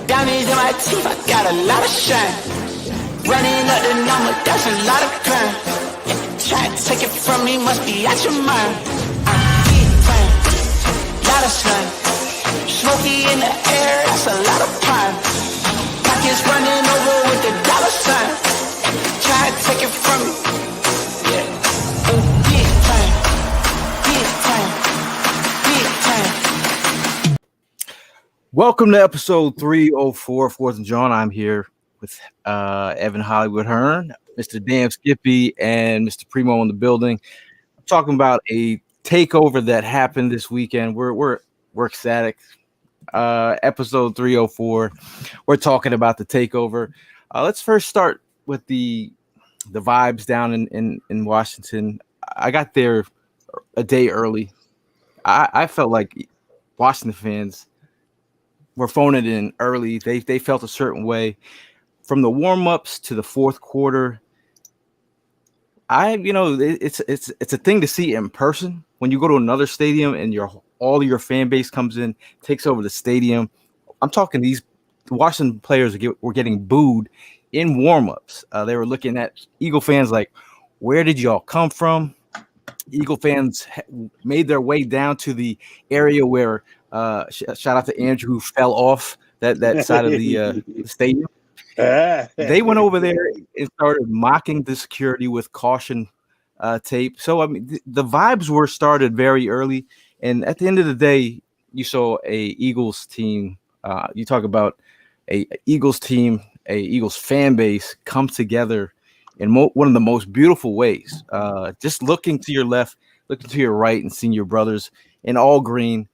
Diamonds in my teeth, I got a lot of shine. Running up the number, that's a lot of crime. Try to take it from me, must be out your mind. Big time, lot of slime. Smoky in the air, that's a lot of prime. Pockets running over with the dollar sign. Try to take it from me. Yeah. Big time, big time, big time. Welcome to episode 304 of Fourth and Jawn. I'm here with Evan Hollywood Hearn, Mr. Dan Skippy, and Mr. Primo in the building. I'm talking about a takeover that happened this weekend. We're ecstatic. Episode 304. We're talking about the takeover. Let's first start with the vibes down in Washington. I got there a day early. I felt like Washington fans were phoning it in early. They felt a certain way. From the warm-ups to the fourth quarter, it's a thing to see in person. When you go to another stadium and all your fan base comes in, takes over the stadium. I'm talking the Washington players were getting booed in warm-ups. They were looking at Eagle fans like, where did y'all come from? Eagle fans made their way down to the area where shout out to Andrew who fell off that side of the stadium. They went over there and started mocking the security with caution tape. So I mean, the vibes were started very early, and at the end of the day, you saw a Eagles team. You talk about a Eagles team, a Eagles fan base come together in one of the most beautiful ways. Just looking to your left, looking to your right, and seeing your brothers in all green,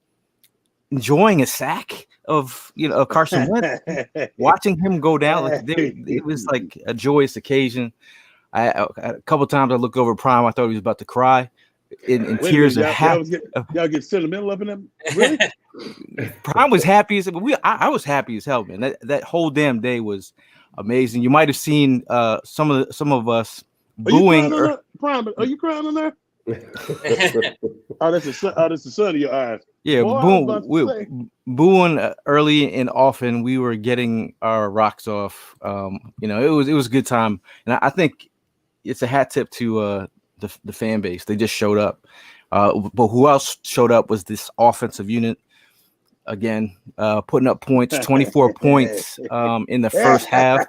enjoying a sack of Carson Wentz, watching him go down. It was like a joyous occasion. A couple times I looked over Prime. I thought he was about to cry in tears of happiness. Y'all get sentimental up in them. Really? Prime was happy as I was happy as hell, man. That whole damn day was amazing. You might have seen some of us booing. Prime, are you crying on there? That's the sun of your eyes. Yeah, booing early and often. We were getting our rocks off. It was a good time, and I think it's a hat tip to the fan base. They just showed up. But who else showed up was this offensive unit. Again, putting up points, 24 points in the first half.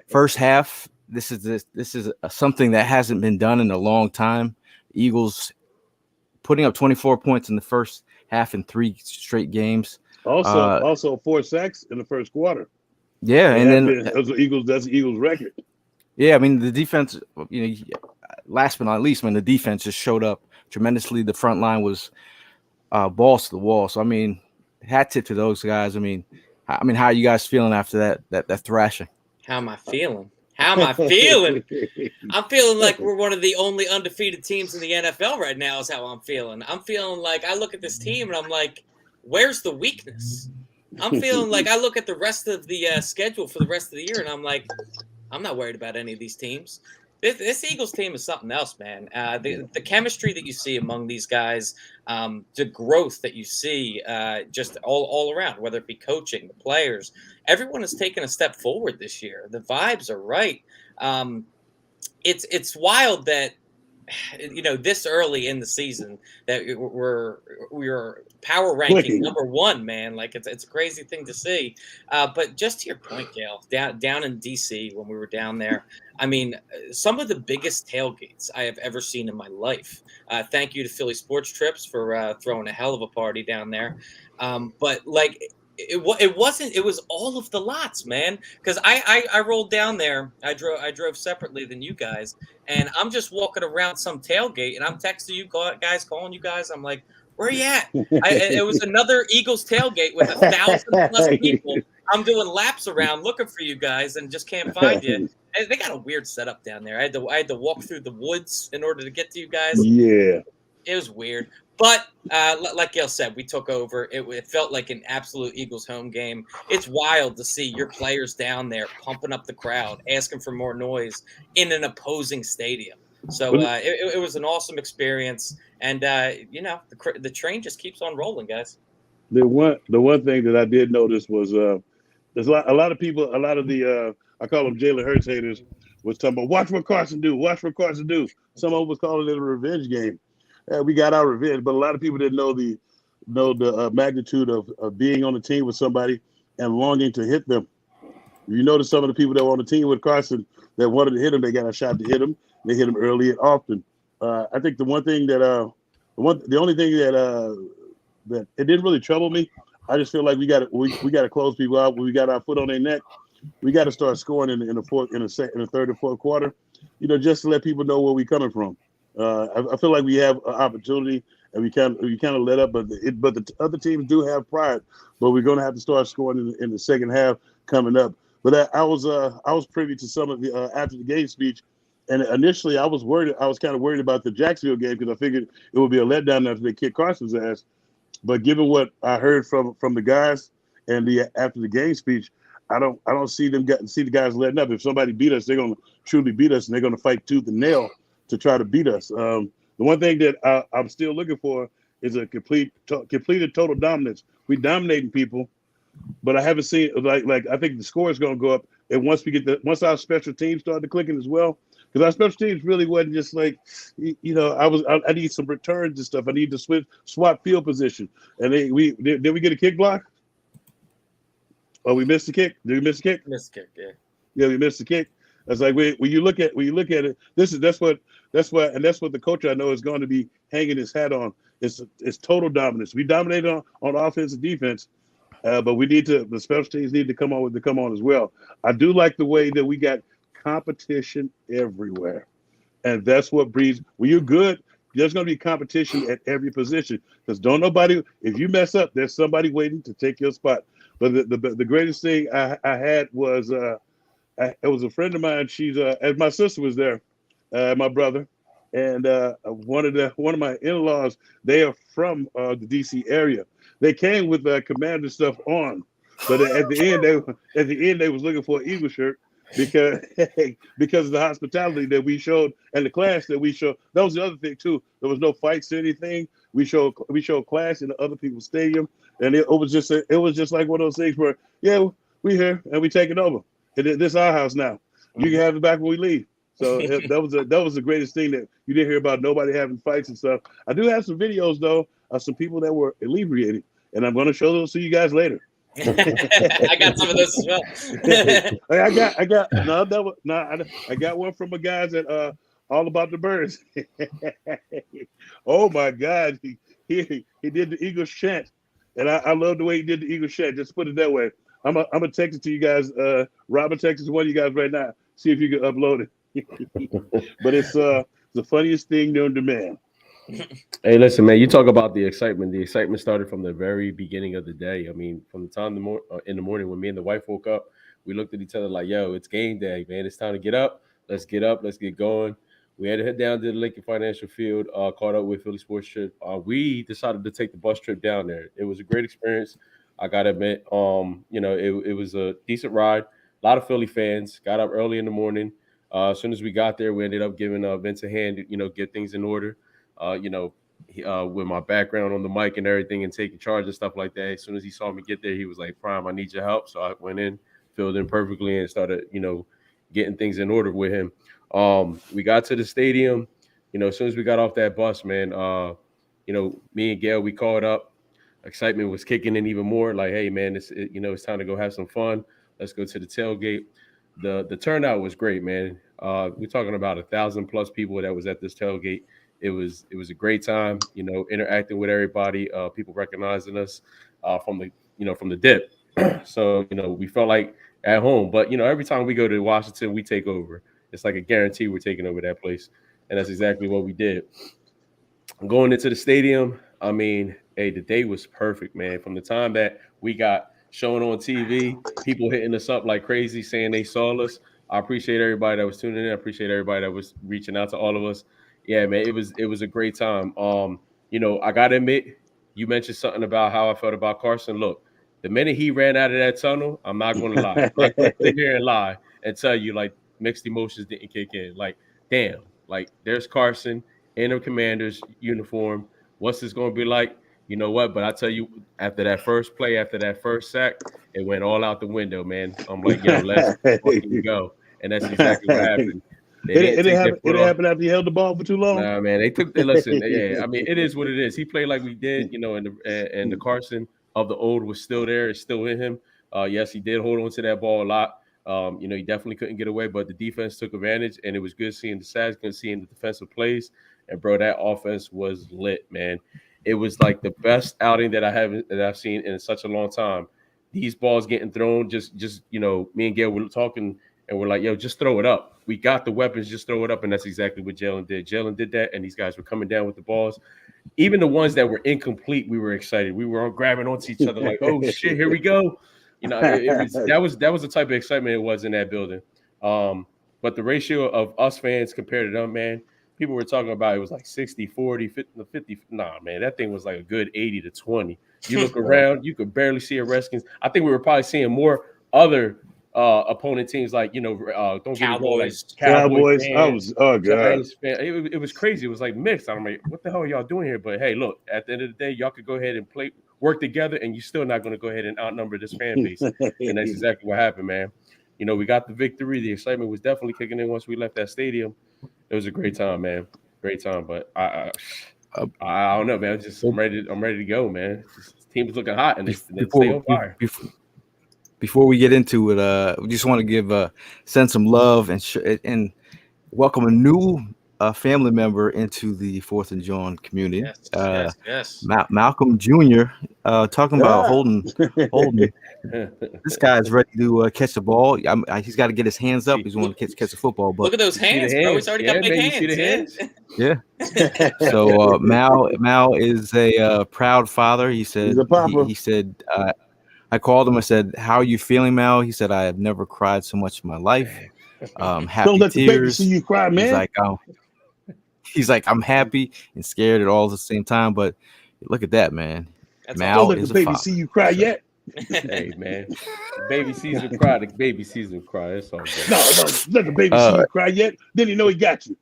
First half. This is something that hasn't been done in a long time. Eagles putting up 24 points in the first half in 3 straight games. Also 4 sacks in the first quarter. Yeah, and then that's the Eagles record. Yeah, I mean the defense. Last but not least, the defense just showed up tremendously. The front line was balls to the wall. So I mean, hat tip to those guys. I mean, how are you guys feeling after that thrashing? How am I feeling? I'm feeling like we're one of the only undefeated teams in the NFL right now is how I'm feeling. I'm feeling like I look at this team and I'm like, where's the weakness? I'm feeling like I look at the rest of the schedule for the rest of the year and I'm like, I'm not worried about any of these teams. This Eagles team is something else, man. The chemistry that you see among these guys, the growth that you see just all around, whether it be coaching, the players, everyone has taken a step forward this year. The vibes are right. It's wild that this early in the season that we're power ranking number 1, man. Like it's a crazy thing to see. But just to your point, Gail, down in DC when we were down there, I mean, some of the biggest tailgates I have ever seen in my life. Thank you to Philly Sports Trips for throwing a hell of a party down there. But like it was all of the lots, man. Because I rolled down there. I drove separately than you guys, and I'm just walking around some tailgate, and I'm texting you guys, calling you guys. I'm like, where are you at? It was another Eagles tailgate with 1,000+ people. I'm doing laps around looking for you guys and just can't find you. And they got a weird setup down there. I had to walk through the woods in order to get to you guys. Yeah, it was weird. But like Gail said, we took over. It felt like an absolute Eagles home game. It's wild to see your players down there pumping up the crowd, asking for more noise in an opposing stadium. So it was an awesome experience. And, the train just keeps on rolling, guys. The one thing that I did notice was there's a lot of people, a lot of the I call them Jalen Hurts haters was talking about watch what Carson do, watch what Carson do. Some of them was calling it a revenge game. We got our revenge, but a lot of people didn't know the magnitude of being on the team with somebody and longing to hit them. You notice some of the people that were on the team with Carson that wanted to hit him, they got a shot to hit him. They hit him early and often. I think the one thing that the only thing that it didn't really trouble me. I just feel like we got to close people out when we got our foot on their neck. We got to start scoring in the third and fourth quarter, just to let people know where we're coming from. I feel like we have an opportunity, and we kind of let up, but the other teams do have pride. But we're going to have to start scoring in the second half coming up. But I was privy to some of the after the game speech, and initially I was worried. I was kind of worried about the Jacksonville game because I figured it would be a letdown after they kicked Carson's ass. But given what I heard from the guys and the after the game speech, I don't see the guys letting up. If somebody beat us, they're going to truly beat us, and they're going to fight tooth and nail to try to beat us. The one thing that I'm still looking for is a complete and total dominance. We dominating people, but I haven't seen like I think the score is going to go up. And once our special teams started clicking as well, because our special teams really wasn't just like, I need some returns and stuff. I need to swap field position. And did we get a kick block? Oh, we missed the kick. Did we miss the kick? Missed kick, yeah. Yeah, we missed the kick. It's like when you look at it, that's what the coach I know is going to be hanging his hat on. It's total dominance. We dominated on offense and defense, but the special teams need to come on as well. I do like the way that we got competition everywhere, and that's what breeds. When you're good, there's going to be competition at every position because if you mess up, there's somebody waiting to take your spot. But the greatest thing I had was it was a friend of mine. She's as my sister was there, my brother, and one of my in-laws. They are from the DC area. They came with Commander stuff on, but at the end they was looking for an Eagle shirt because of the hospitality that we showed and the class that we showed. That was the other thing too. There was no fights or anything. We showed class in the other people's stadium, and it was just like one of those things where we here and we taking over. This is our house now. You can have it back when we leave. So that was the greatest thing that you didn't hear about. Nobody having fights and stuff. I do have some videos though of some people that were inebriated, and I'm going to show those to you guys later. I got some of those as well. I got one from a guys at All About the Birds. Oh my God, he did the Eagles chant, and I love the way he did the Eagles chant. Just put it that way. I'm gonna text it to you guys. Robert texts one of you guys right now. See if you can upload it. But it's the funniest thing known to man. Hey, listen, man. You talk about the excitement. The excitement started from the very beginning of the day. I mean, from the time in the morning when me and the wife woke up, we looked at each other like, "Yo, it's game day, man. It's time to get up. Let's get up. Let's get going." We had to head down to the Lincoln Financial Field. Caught up with Philly Sports Trip. We decided to take the bus trip down there. It was a great experience. I gotta admit, it was a decent ride. A lot of Philly fans got up early in the morning. As soon as we got there, we ended up giving Vince a hand, get things in order. With my background on the mic and everything and taking charge and stuff like that. As soon as he saw me get there, he was like, "Prime, I need your help." So I went in, filled in perfectly, and started, getting things in order with him. We got to the stadium. As soon as we got off that bus, man, me and Gail, we called up. Excitement was kicking in even more. Like, hey, man, it's time to go have some fun. Let's go to the tailgate. The turnout was great, man. We're talking about 1,000+ people that was at this tailgate. It was a great time, interacting with everybody, people recognizing us from the dip. So, we felt like at home. But, every time we go to Washington, we take over. It's like a guarantee we're taking over that place. And that's exactly what we did. Going into the stadium, I mean, hey, the day was perfect, man. From the time that we got shown on TV, people hitting us up like crazy, saying they saw us. I appreciate everybody that was tuning in. I appreciate everybody that was reaching out to all of us. Yeah, man, it was a great time. I gotta admit, you mentioned something about how I felt about Carson. Look, the minute he ran out of that tunnel, I'm not gonna lie. I'm not gonna sit here and lie and tell you like mixed emotions didn't kick in. Like, damn, like there's Carson in a Commander's uniform. What's this gonna be like? you know what? But I tell you, after that first play, after that first sack, it went all out the window, man. I'm like, yo, let's fucking go. And that's exactly what happened. They It didn't happen after he held the ball for too long. Nah, man, they took. Listen, yeah, I mean, it is what it is. He played like we did, you know, and the Carson of the old was still there. It's still in him. Yes, he did hold on to that ball a lot. You know, he definitely couldn't get away, but the defense took advantage, and it was good seeing the sacks, good seeing the defensive plays. And bro, that offense was lit, man. It was like the best outing that I've seen in such a long time. These balls getting thrown, just you know, me and Gail were talking, and we're like, yo, just throw it up. We got the weapons, just throw it up, and that's exactly what Jalen did. Jalen did that, and these guys were coming down with the balls. Even the ones that were incomplete, we were excited. We were all grabbing onto each other like, oh shit, here we go. You know, that was the type of excitement it was in that building. But the ratio of us fans compared to them, man, people were talking about it was like 60, 40, 50. Nah, man, that thing was like a good 80-20. You look around, you could barely see a Redskins. I think we were probably seeing more other opponent teams like, you know, don't get me wrong, like Cowboys. Fans, Oh god, it was crazy. It was like mixed. I'm like, what the hell are y'all doing here? But hey, look, at the end of the day, y'all could go ahead and work together, and you're still not going to go ahead and outnumber this fan base. And that's exactly what happened, man. You know, we got the victory. The excitement was definitely kicking in once we left that stadium. It was a great time, man. Great time. But I don't know, man. I'm ready to go, man. This team's looking hot, and they stay on fire. Before we get into it, we just want to send some love and welcome a new family member into the 4th and Jawn community. Yes. Malcolm Jr. Talking about holding. This guy's ready to catch the ball. He's got to get his hands up. He's going to catch the football. But look at those hands, bro. He's already got big hands. Yeah. So Mal is a proud father. He said. He's a papa. He said. I called him. I said, "How are you feeling, Mal?" He said, "I have never cried so much in my life." Happy Don't let tears. the baby see you cry, man. He's like, I'm happy and scared at all at the same time. But look at that, man. Mal don't let the baby see you cry yet. Hey, man. The baby sees him cry. The baby sees him cry. That's all good. No, let the baby see you cry yet. Then you know he got you.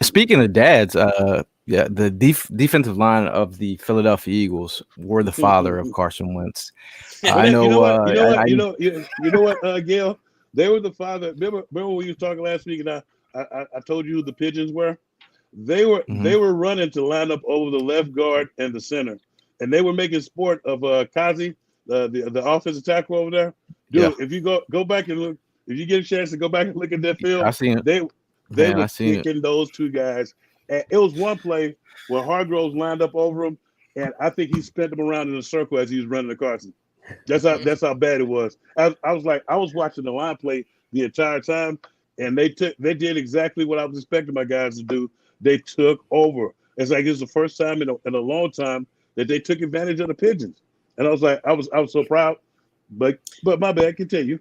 Speaking of dads, the defensive line of the Philadelphia Eagles were the father of Carson Wentz. I know. You know what, Gail? They were the father. Remember when we were talking last week, and I told you who the pigeons were. They were running to line up over the left guard and the center, and they were making sport of Kazi, the offensive tackle over there. Dude, if you go back and look. If you get a chance to go back and look at that film, I seen it. They were kicking those two guys. And it was one play where Hargroves lined up over him, and I think he spent them around in a circle as he was running the Carson. That's how bad it was. I was watching the line play the entire time, and they did exactly what I was expecting my guys to do. They took over. It's like it's the first time in a long time that they took advantage of the pigeons, and I was like, I was so proud. But my bad. Continue.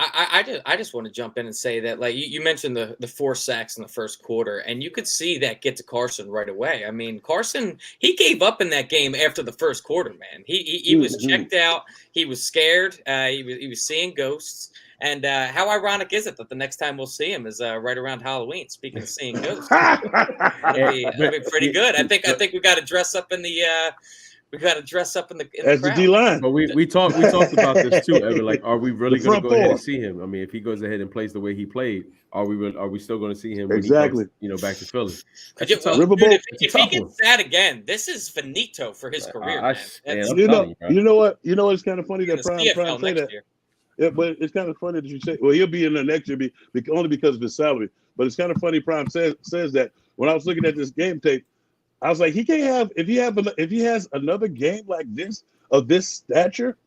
I just want to jump in and say that, like you mentioned the 4 sacks in the first quarter, and you could see that get to Carson right away. I mean, Carson, he gave up in that game after the first quarter, man. He was checked out. He was scared. He was seeing ghosts. And how ironic is it that the next time we'll see him is right around Halloween? Speaking of seeing ghosts, it'll be pretty good. I think we got to dress up in the. We got to dress up in the as the D line. But we talked about this too, Evan. Like, are we really going to go ahead and see him? I mean, if he goes ahead and plays the way he played, are we still going to see him? Exactly. When he comes, back to Philly. If he gets that again, this is finito for his career. You know what? It's kind of funny that Prime say that. Yeah, but it's kind of funny that you say. Well, he'll be in the next year, only because of his salary. But it's kind of funny. Prime says that when I was looking at this game tape. I was like, he can't have if he has another game like this of this stature,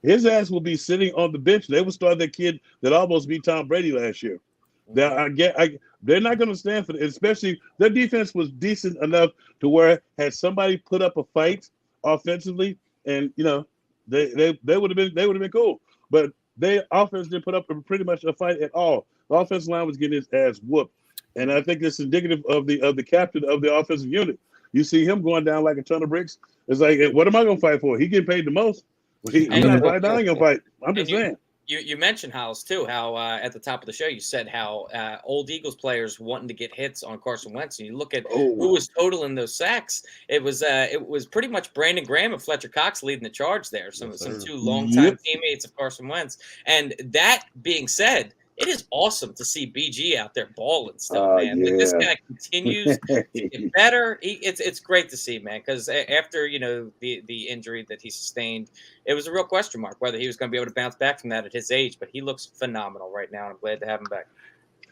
his ass will be sitting on the bench. They will start that kid that almost beat Tom Brady last year. They're not going to stand for it. Especially their defense was decent enough to where had somebody put up a fight offensively, and they would have been cool. But their offense didn't put up pretty much a fight at all. The offensive line was getting his ass whooped. And I think it's indicative of the captain of the offensive unit. You see him going down like a ton of bricks. It's like, what am I going to fight for? He getting paid the most. He's not fighting. I ain't going to fight. I'm just saying. You mentioned House too. How at the top of the show you said how old Eagles players wanting to get hits on Carson Wentz. And you look at who was totaling those sacks. It was pretty much Brandon Graham and Fletcher Cox leading the charge there. Some two longtime teammates of Carson Wentz. And that being said, it is awesome to see BG out there balling still, man. Yeah. This guy continues to get better. It's great to see, man, because after the injury that he sustained, it was a real question mark whether he was going to be able to bounce back from that at his age. But he looks phenomenal right now, and I'm glad to have him back.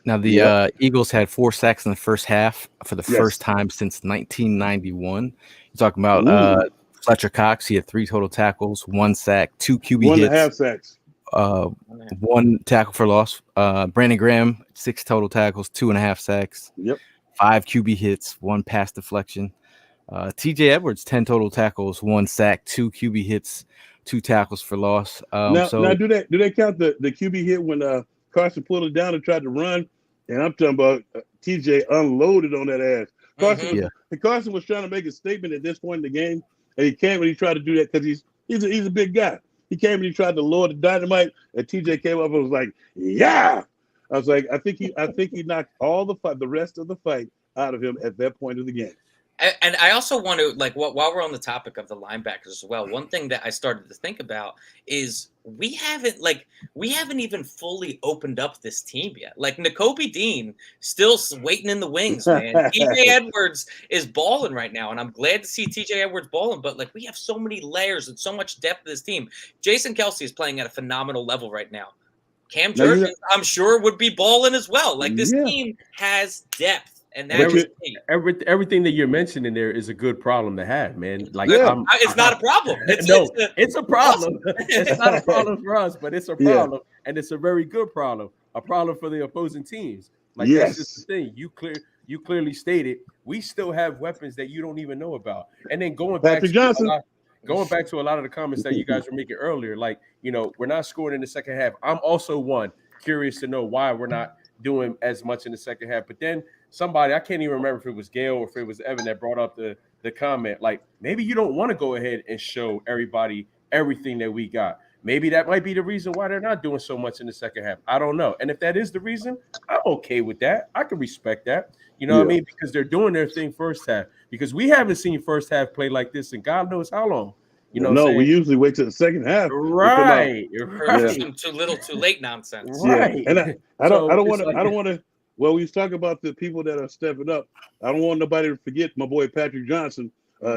Now, the Eagles had 4 sacks in the first half for the first time since 1991. You're talking about Fletcher Cox. He had 3 total tackles, 1 sack, 2 QB hits. 1.5 sacks. 1 tackle for loss. Brandon Graham, 6 total tackles, 2.5 sacks. 5 QB hits, 1 pass deflection. TJ Edwards, 10 total tackles, 1 sack, 2 QB hits, 2 tackles for loss. Now do they count the QB hit when Carson pulled it down and tried to run? And I'm talking about TJ unloaded on that ass. Carson was trying to make a statement at this point in the game, and he came and he tried to do that because he's a big guy. He came and he tried to lower the dynamite, and TJ came up and was like, "Yeah!" I was like, I think he knocked all the rest of the fight out of him at that point of the game. And I also want to, while we're on the topic of the linebackers as well, one thing that I started to think about is we haven't even fully opened up this team yet. Like, Nakobe Dean still waiting in the wings, man. TJ Edwards is balling right now, and I'm glad to see TJ Edwards balling, but we have so many layers and so much depth to this team. Jason Kelce is playing at a phenomenal level right now. Cam Jurgens, I'm sure, would be balling as well. This team has depth. And everything that you're mentioning there is a good problem to have, man. It's not a problem. It's a problem. It's not a problem for us, but it's a problem, and it's a very good problem. A problem for the opposing teams. That's just the thing. You clearly stated we still have weapons that you don't even know about. And then going back to a lot of the comments that you guys were making earlier, we're not scoring in the second half. I'm also curious to know why we're not doing as much in the second half. But then somebody, I can't even remember if it was Gail or if it was Evan that brought up the comment, maybe you don't want to go ahead and show everybody everything that we got. Maybe that might be the reason why they're not doing so much in the second half. I don't know. And if that is the reason, I'm okay with that. I can respect that. You know what I mean? Because they're doing their thing first half. Because we haven't seen first half play like this in God knows how long. We usually wait till the second half. Right. Too little, too late nonsense. Right. And I don't want to. Well, we was talking about the people that are stepping up. I don't want nobody to forget my boy Patrick Johnson,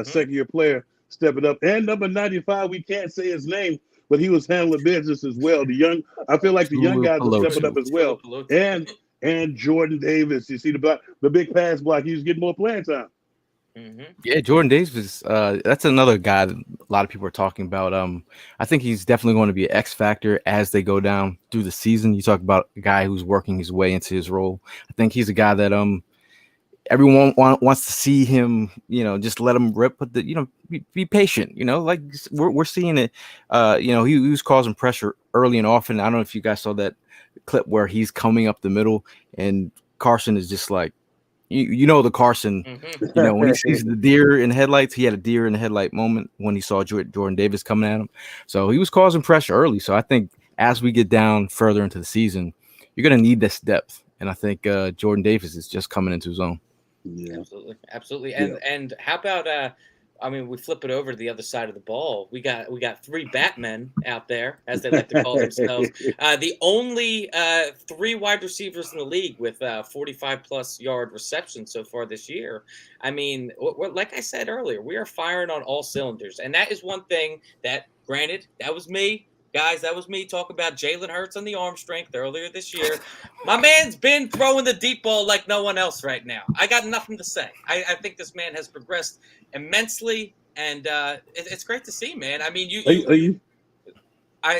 second-year player, stepping up. And number 95, we can't say his name, but he was handling business as well. I feel like the young guys are stepping up as well. And Jordan Davis, you see the big pass block, he was getting more playing time. Yeah, Jordan Davis, that's another guy that a lot of people are talking about. I think he's definitely going to be an X factor as they go down through the season. You talk about a guy who's working his way into his role. I think he's a guy that everyone wants to see him, just let him rip, but be patient. We're seeing it. He was causing pressure early and often. I don't know if you guys saw that clip where he's coming up the middle and Carson is just like, the Carson, when he sees the deer in the headlights, he had a deer in the headlight moment when he saw Jordan Davis coming at him. So he was causing pressure early. So I think as we get down further into the season, you're going to need this depth. And I think Jordan Davis is just coming into his own. Yeah, absolutely. And how about we flip it over to the other side of the ball. We got 3 Batmen out there, as they like to call themselves. The only 3 wide receivers in the league with 45-plus yard receptions so far this year. Like I said earlier, we are firing on all cylinders, and that is one thing that, granted, that was me. Guys, that was me talking about Jalen Hurts on the arm strength earlier this year. My man's been throwing the deep ball like no one else right now. I got nothing to say. I think this man has progressed immensely, and it's great to see, man.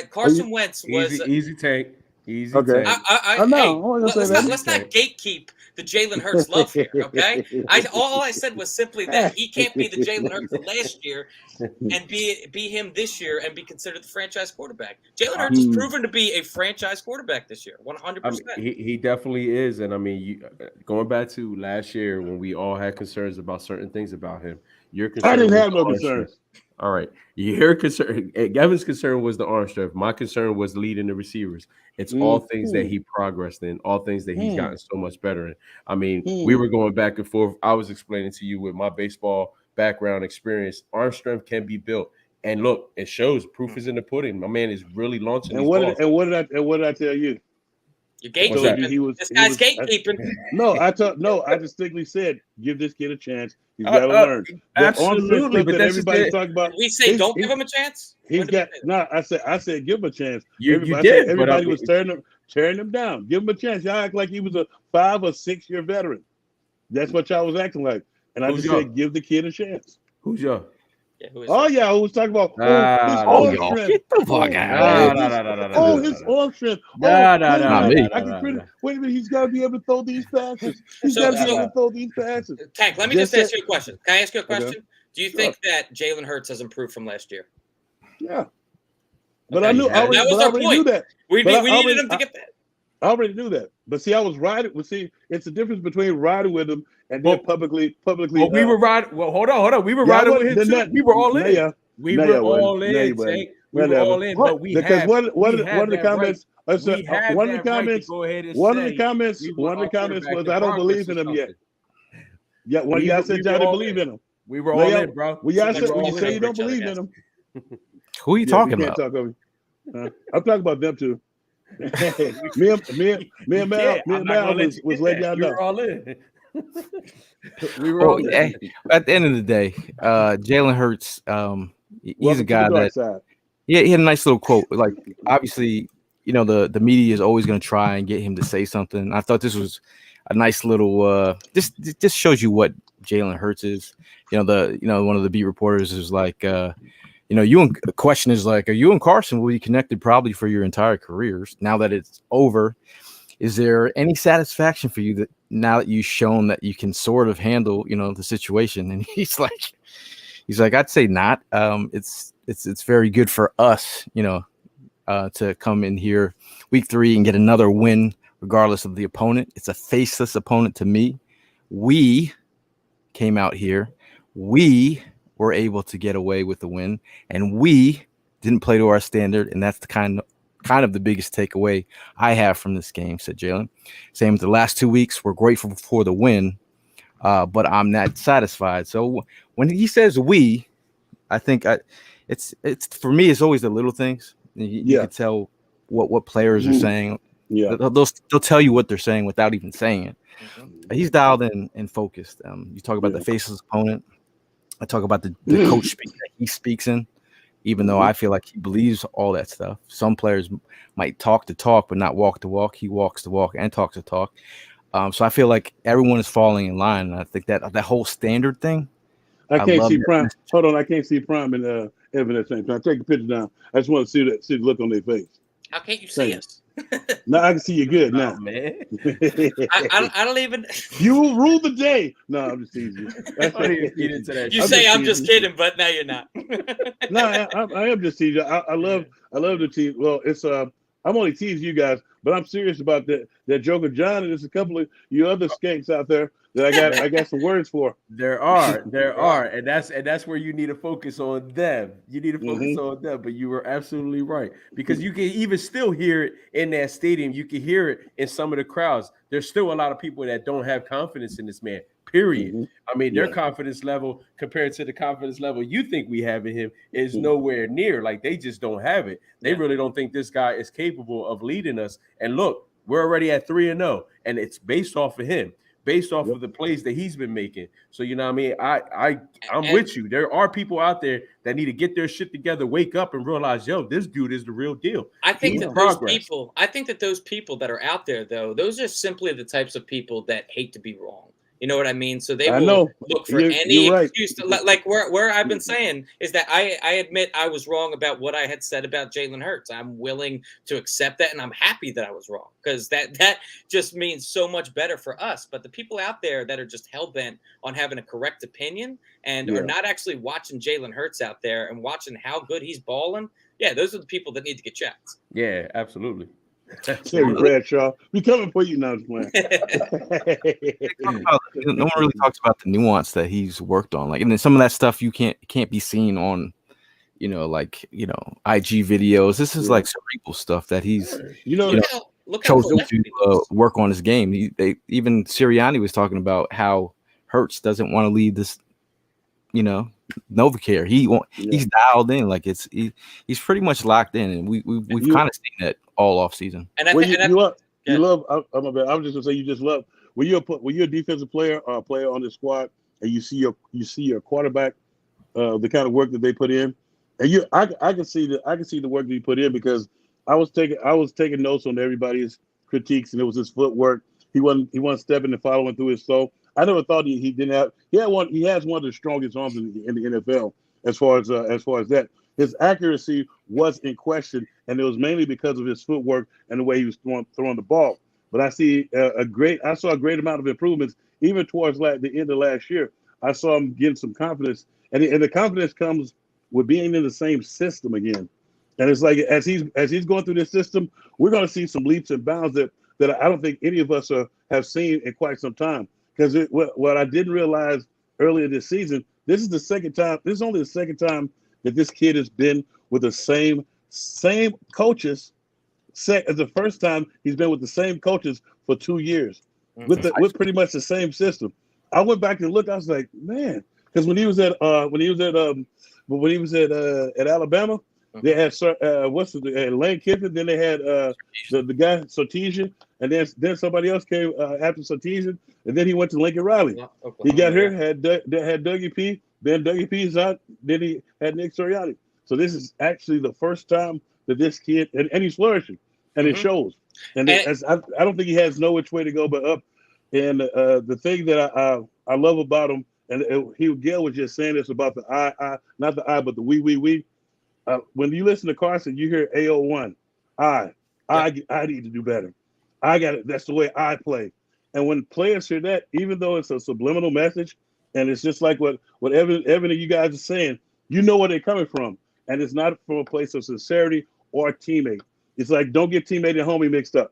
Carson Wentz was easy take. Easy okay. take. I know. Let's not gatekeep the Jalen Hurts love here, okay? All I said was simply that he can't be the Jalen Hurts of last year and be him this year and be considered the franchise quarterback. Jalen Hurts has proven to be a franchise quarterback this year, 100%. He definitely is, and going back to last year when we all had concerns about certain things about him, your concerns. I didn't have no concerns. All right. Your concern, Gavin's concern was the arm strength. My concern was leading the receivers. It's all things that he progressed in, all things that he's gotten so much better in. I mean, we were going back and forth. I was explaining to you with my baseball background experience, arm strength can be built. And look, it shows. Proof is in the pudding. My man is really launching. And what did I tell you? You're gatekeeping. This guy's gatekeeping. I distinctly said, give this kid a chance. He's got to learn. Absolutely, but that's everybody talking about. We say don't give him a chance. I said give him a chance. You did. Everybody was tearing him down. Give him a chance. Y'all act like he was a 5 or 6 year veteran. That's what y'all was acting like. And I just said, give the kid a chance. Who's y'all? Yeah, who was talking about? Y'all get the fuck out. His arm strength. Not me. Wait a minute, he's got to be able to throw these passes. Tank, let me just ask you a question. Can I ask you a question? Okay. Do you think that Jalen Hurts has improved from last year? Yeah. But I knew that was our point. We needed him to get that. I already knew that. But see, I was riding. It's the difference between riding with him and then publicly. Well, we were riding. Well, hold on. We were riding with him too. We were all in. We were all in. We were all in. But we because had one of the comments. One of the comments was, "I don't believe in him yet." Yeah, one y'all said y'all didn't believe in him. We were all in, bro. Well, y'all said when you say you don't believe in him. Who are you talking about? I'm talking about them too. me and Mal was letting y'all know. We were all in. We were all in. At the end of the day, Jalen Hurts, he's a guy that he had a nice little quote. Like, obviously, the media is always going to try and get him to say something. I thought this was a nice little this shows you what Jalen Hurts is. One of the beat reporters is like, the question is like, are you and Carson will be connected probably for your entire careers? Now that it's over, is there any satisfaction for you that now that you've shown that you can sort of handle, the situation? And he's like, I'd say not. It's very good for us, to come in here week 3 and get another win, regardless of the opponent. It's a faceless opponent to me. We came out here. We were able to get away with the win, and we didn't play to our standard, and that's the kind of the biggest takeaway I have from this game, said Jalen. Same with the last 2 weeks. We're grateful for the win, but I'm not satisfied. So when he says we, I think it's for me, it's always the little things. You can tell what players are saying. Yeah, they'll tell you what they're saying without even saying it. He's dialed in and focused. You talk about the faceless opponent. I talk about the coach speak that he speaks in, even though I feel like he believes all that stuff. Some players might talk the talk, but not walk the walk. He walks the walk and talks the talk. So I feel like everyone is falling in line. And I think that whole standard thing. I can't see Prime. Hold on, I can't see Prime and Evan at the same time. Take a picture down. I just want to see the look on their face. How can't you see us? No, I can see you good now, man. I don't even. You will rule the day. No, I'm just teasing you. You say I'm just kidding, but now you're not. No, I am just teasing. I love the team. Well, it's I'm only teasing you guys, but I'm serious about that joke of Jawn, and there's a couple of you other skanks out there that I got some words for. There are, and that's where you need to focus on them. You need to focus on them. But you were absolutely right, because you can even still hear it in that stadium. You can hear it in some of the crowds. There's still a lot of people that don't have confidence in this man. Period. I mean, their confidence level compared to the confidence level you think we have in him is nowhere near. Like, they just don't have it. They really don't think this guy is capable of leading us. And look, we're already at 3-0, and it's based off of him. Based off of the plays that he's been making. So, you know what I mean? I'm with you. There are people out there that need to get their shit together, wake up and realize, this dude is the real deal. I think that those people that are out there, though, those are simply the types of people that hate to be wrong. You know what I mean? So they will look for any excuse to, like where I've been saying is that I admit I was wrong about what I had said about Jalen Hurts. I'm willing to accept that, and I'm happy that I was wrong, because that just means so much better for us. But the people out there that are just hell-bent on having a correct opinion and are not actually watching Jalen Hurts out there and watching how good he's balling, those are the people that need to get checked. Yeah, absolutely. Terry Bradshaw, we coming for you now. No one really talks about the nuance that he's worked on, like, and then some of that stuff you can't be seen on like IG videos. This is like cerebral stuff that he's Look how chosen collected he to was. work on his game. Even Sirianni was talking about how Hurts doesn't want to leave this, Novacare. He's dialed in, like he's pretty much locked in, and we've kind of seen that all off season. And I Well, think you love. I'm just gonna say you just love when you're a defensive player or a player on the squad, and you see your quarterback, the kind of work that they put in, and I can see the work that he put in because I was taking notes on everybody's critiques, and it was his footwork. He wasn't stepping and following through his flow. I never thought he didn't have. He has one of the strongest arms in the NFL as far as that. His accuracy was in question, and it was mainly because of his footwork and the way he was throwing the ball. But I saw a great amount of improvements even towards the end of last year. I saw him getting some confidence, and the confidence comes with being in the same system again. And it's like as he's going through this system, we're going to see some leaps and bounds that I don't think any of us have seen in quite some time. Because what I didn't realize earlier this season, this is the second time. This is only the second time that this kid has been with the same coaches. As the first time he's been with the same coaches for 2 years, with pretty much the same system. I went back and looked. I was like, man, because when he was at Alabama, they had Lane Kiffin. Then they had the guy Sarkisian, and then somebody else came after Sarkisian, and then he went to Lincoln Riley. He got here, had Dougie P. Then Dougie P's out. Then he had Nick Sirianni. So this is actually the first time that this kid and he's flourishing, and it shows. And I don't think he has no which way to go but up. And the thing that I love about him, and Gail was just saying this about the I, not the I, but the we. When you listen to Carson, you hear AO1. I need to do better. I got it. That's the way I play. And when players hear that, even though it's a subliminal message, and it's just like what Evan and you guys are saying, you know where they're coming from. And it's not from a place of sincerity or teammate. It's like, don't get teammate and homie mixed up.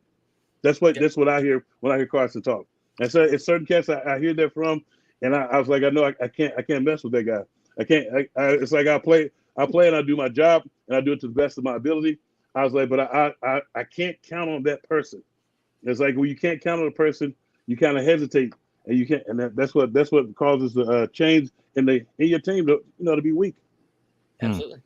That's what I hear when I hear Carson talk. And so it's certain cats I hear that from, and I was like, I know I can't mess with that guy. I can't. It's like I play and I do my job and I do it to the best of my ability. I was like, but I can't count on that person. It's like when you can't count on a person, you kind of hesitate, and you can't, and that's what causes the change in your team to be weak. Absolutely.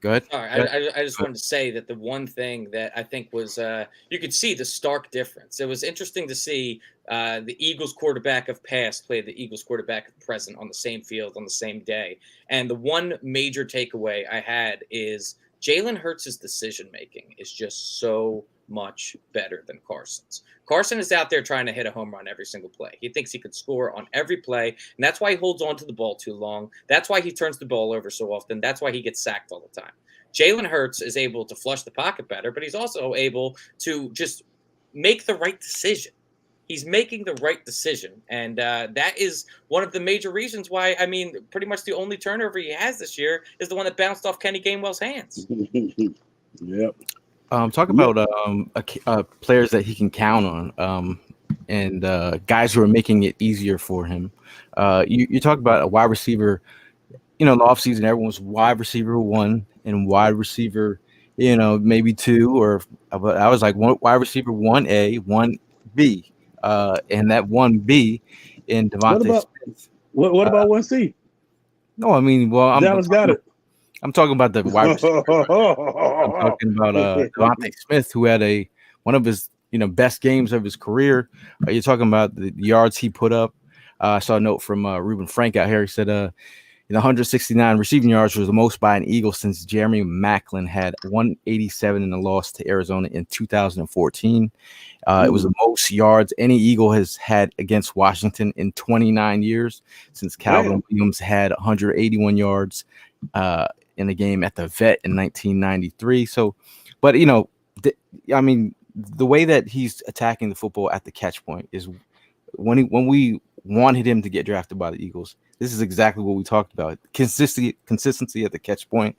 Go ahead. Sorry, I just wanted to say that the one thing that I think was you could see the stark difference. It was interesting to see the Eagles quarterback of past play the Eagles quarterback of present on the same field on the same day. And the one major takeaway I had is Jalen Hurts' decision making is just so much better than Carson's. Carson is out there trying to hit a home run every single play. He thinks he could score on every play, and that's why he holds on to the ball too long. That's why he turns the ball over so often. That's why he gets sacked all the time. Jalen Hurts is able to flush the pocket better, but he's also able to just make the right decision. He's making the right decision, and that is one of the major reasons why, pretty much the only turnover he has this year is the one that bounced off Kenny Gainwell's hands. Yep. Talk about players that he can count on, and guys who are making it easier for him. You talk about a wide receiver. In the offseason, everyone was wide receiver 1 and wide receiver, maybe 2, but I was like wide receiver 1A, 1B, and that 1B in Devontae Smith. What about 1C? No, Dallas got it. I'm talking about the wide receiver. I'm talking about Devontae Smith, who had one of his best games of his career. You're talking about the yards he put up. I saw a note from Reuben Frank out here. He said 169 receiving yards was the most by an Eagle since Jeremy Maclin had 187 in the loss to Arizona in 2014. It was the most yards any Eagle has had against Washington in 29 years since Calvin Williams had 181 yards in a game at the Vet in 1993. So, but the way that he's attacking the football at the catch point is when we wanted him to get drafted by the Eagles. This is exactly what we talked about. Consistency at the catch point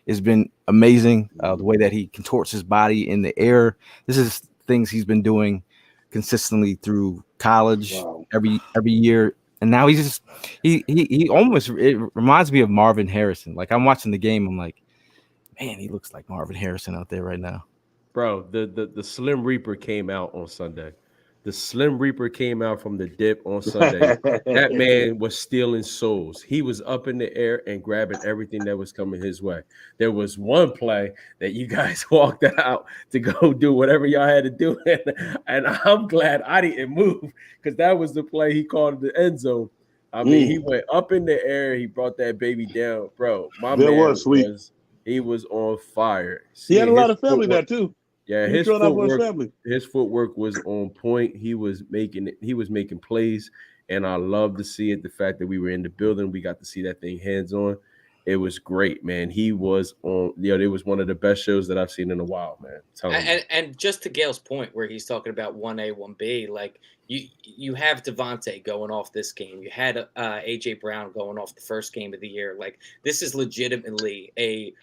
has been amazing. The way that he contorts his body in the air. This is things he's been doing consistently through college every year. and now he's just he almost it reminds me of Marvin Harrison. Like I'm watching the game, I'm like, man, he looks like Marvin Harrison out there right now. Bro, the Slim Reaper came out on Sunday. The Slim Reaper came out from the dip on Sunday. That man was stealing souls. He was up in the air and grabbing everything that was coming his way. There was one play that you guys walked out to go do whatever y'all had to do. And I'm glad I didn't move because that was the play he called the end zone. I mean, he went up in the air. He brought that baby down. Bro, my man was sweet. He was on fire. He had a lot of family there, too. Yeah, his footwork was on point. He was making plays, and I love to see it. The fact that we were in the building, we got to see that thing hands on. It was great, man. He was on. It was one of the best shows that I've seen in a while, man. And just to Gail's point, where he's talking about 1A, 1B, like you have Devontae going off this game. You had AJ Brown going off the first game of the year. Like this is legitimately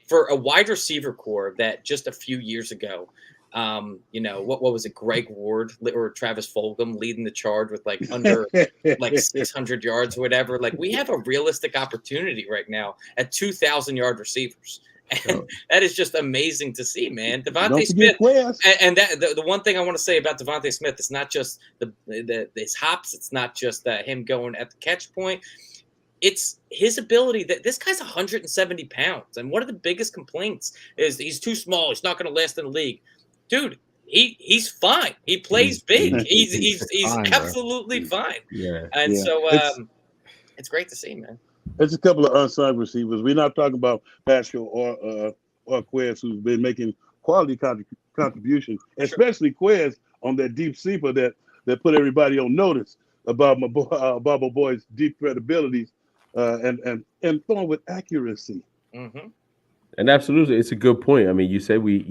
for a wide receiver core that just a few years ago. What was it? Greg Ward or Travis Fulgham leading the charge with like under like 600 yards or whatever. Like we have a realistic opportunity right now at 2,000-yard receivers. And that is just amazing to see, man. Devontae Smith, and that the one thing I want to say about Devontae Smith, it's not just his hops, it's not just him going at the catch point. It's his ability that this guy's 170 pounds, and one of the biggest complaints is he's too small. He's not going to last in the league. Dude, he's fine. He plays big. He's fine, absolutely fine. Yeah. And so it's great to see, man. It's a couple of unsung receivers. We're not talking about Pascal or Quez, who's been making quality contribution, especially Quez on that deep sleeper that put everybody on notice about my boy's deep credibilities and throwing with accuracy. Mm-hmm. And absolutely, it's a good point. I mean, you said we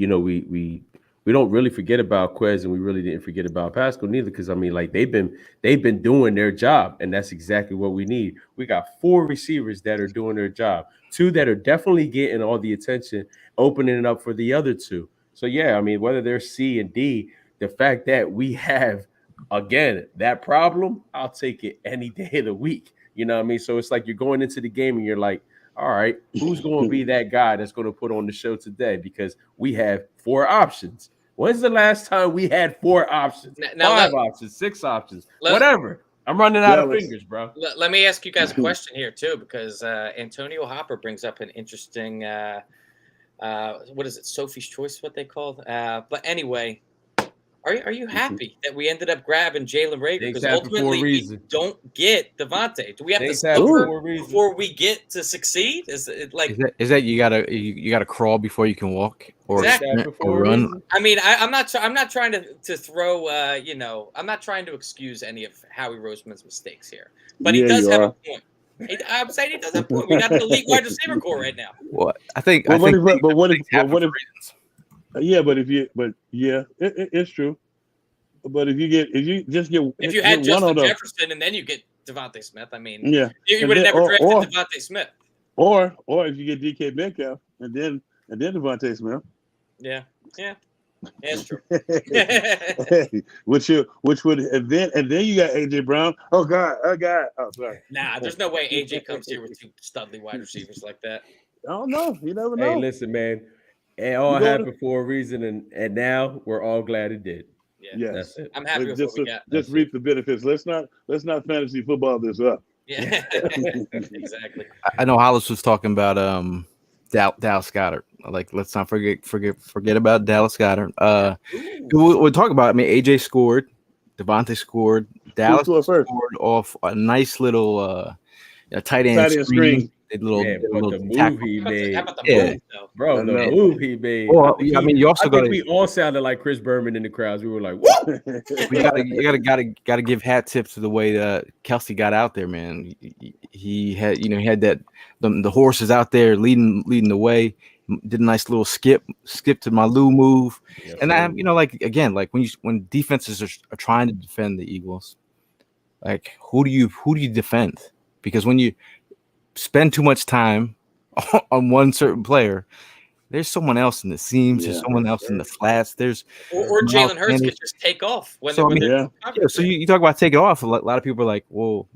don't really forget about Quez, and we really didn't forget about Pascal neither, because I mean, like they've been doing their job, and that's exactly what we need. We got 4 receivers that are doing their job, 2 that are definitely getting all the attention, opening it up for the other 2. So yeah, I mean, whether they're C and D, the fact that we have again that problem, I'll take it any day of the week. You know what I mean? So it's like you're going into the game and you're like, all right, who's going to be that guy that's going to put on the show today? Because we have 4 options. When's the last time we had 4 options? 5 options, 6 options, whatever. I'm running out of fingers, bro. Let me ask you guys a question here, too, because Antonio Hopper brings up an interesting, what is it, Sophie's Choice, what they called? But anyway, are you happy that we ended up grabbing Jalen Reagor? Because ultimately we don't get Devontae. Do we have to suffer before we get to succeed? Is it like is that you gotta crawl before you can walk or, exactly. or run? I mean, I'm not trying to throw I'm not trying to excuse any of Howie Roseman's mistakes here, but he does have a point. I'm saying he does have a point. We got an elite wide receiver core right now. Well, I think. It's true. But if you had Justin Jefferson and then you get Devontae Smith, I mean, you would have never drafted Devontae Smith. Or if you get DK Metcalf and then Devontae Smith. Yeah, that's true. which would and then you got AJ Brown. Oh sorry. Nah, there's no way AJ comes here with 2 studly wide receivers like that. I don't know. You never know. Hey, listen, man. It all happened for a reason, and now we're all glad it did. Yeah, that's it. I'm happy with what we got. Just reap the benefits. Let's not fantasy football this up. Yeah, exactly. I know Hollis was talking about Dallas Goedert. Like, let's not forget about Dallas Goedert. We'll talk about. I mean, AJ scored, Devontae scored, Dallas scored off a nice little tight end screen. Little move he made. How about the move, though? Bro, the move he made. Well, I mean, you also got. We all sounded like Chris Berman in the crowds. We were like, "What?" You gotta give hat tips to the way that Kelsey got out there, man. He had that the horses out there leading the way. Did a nice little skip to my Lou move, and I, when defenses are trying to defend the Eagles, like who do you defend? Because when you spend too much time on one certain player, there's someone else in the seams, there's someone else in the flats. There's or Jalen Hurts could just take off So you talk about taking off. A lot of people are like, well,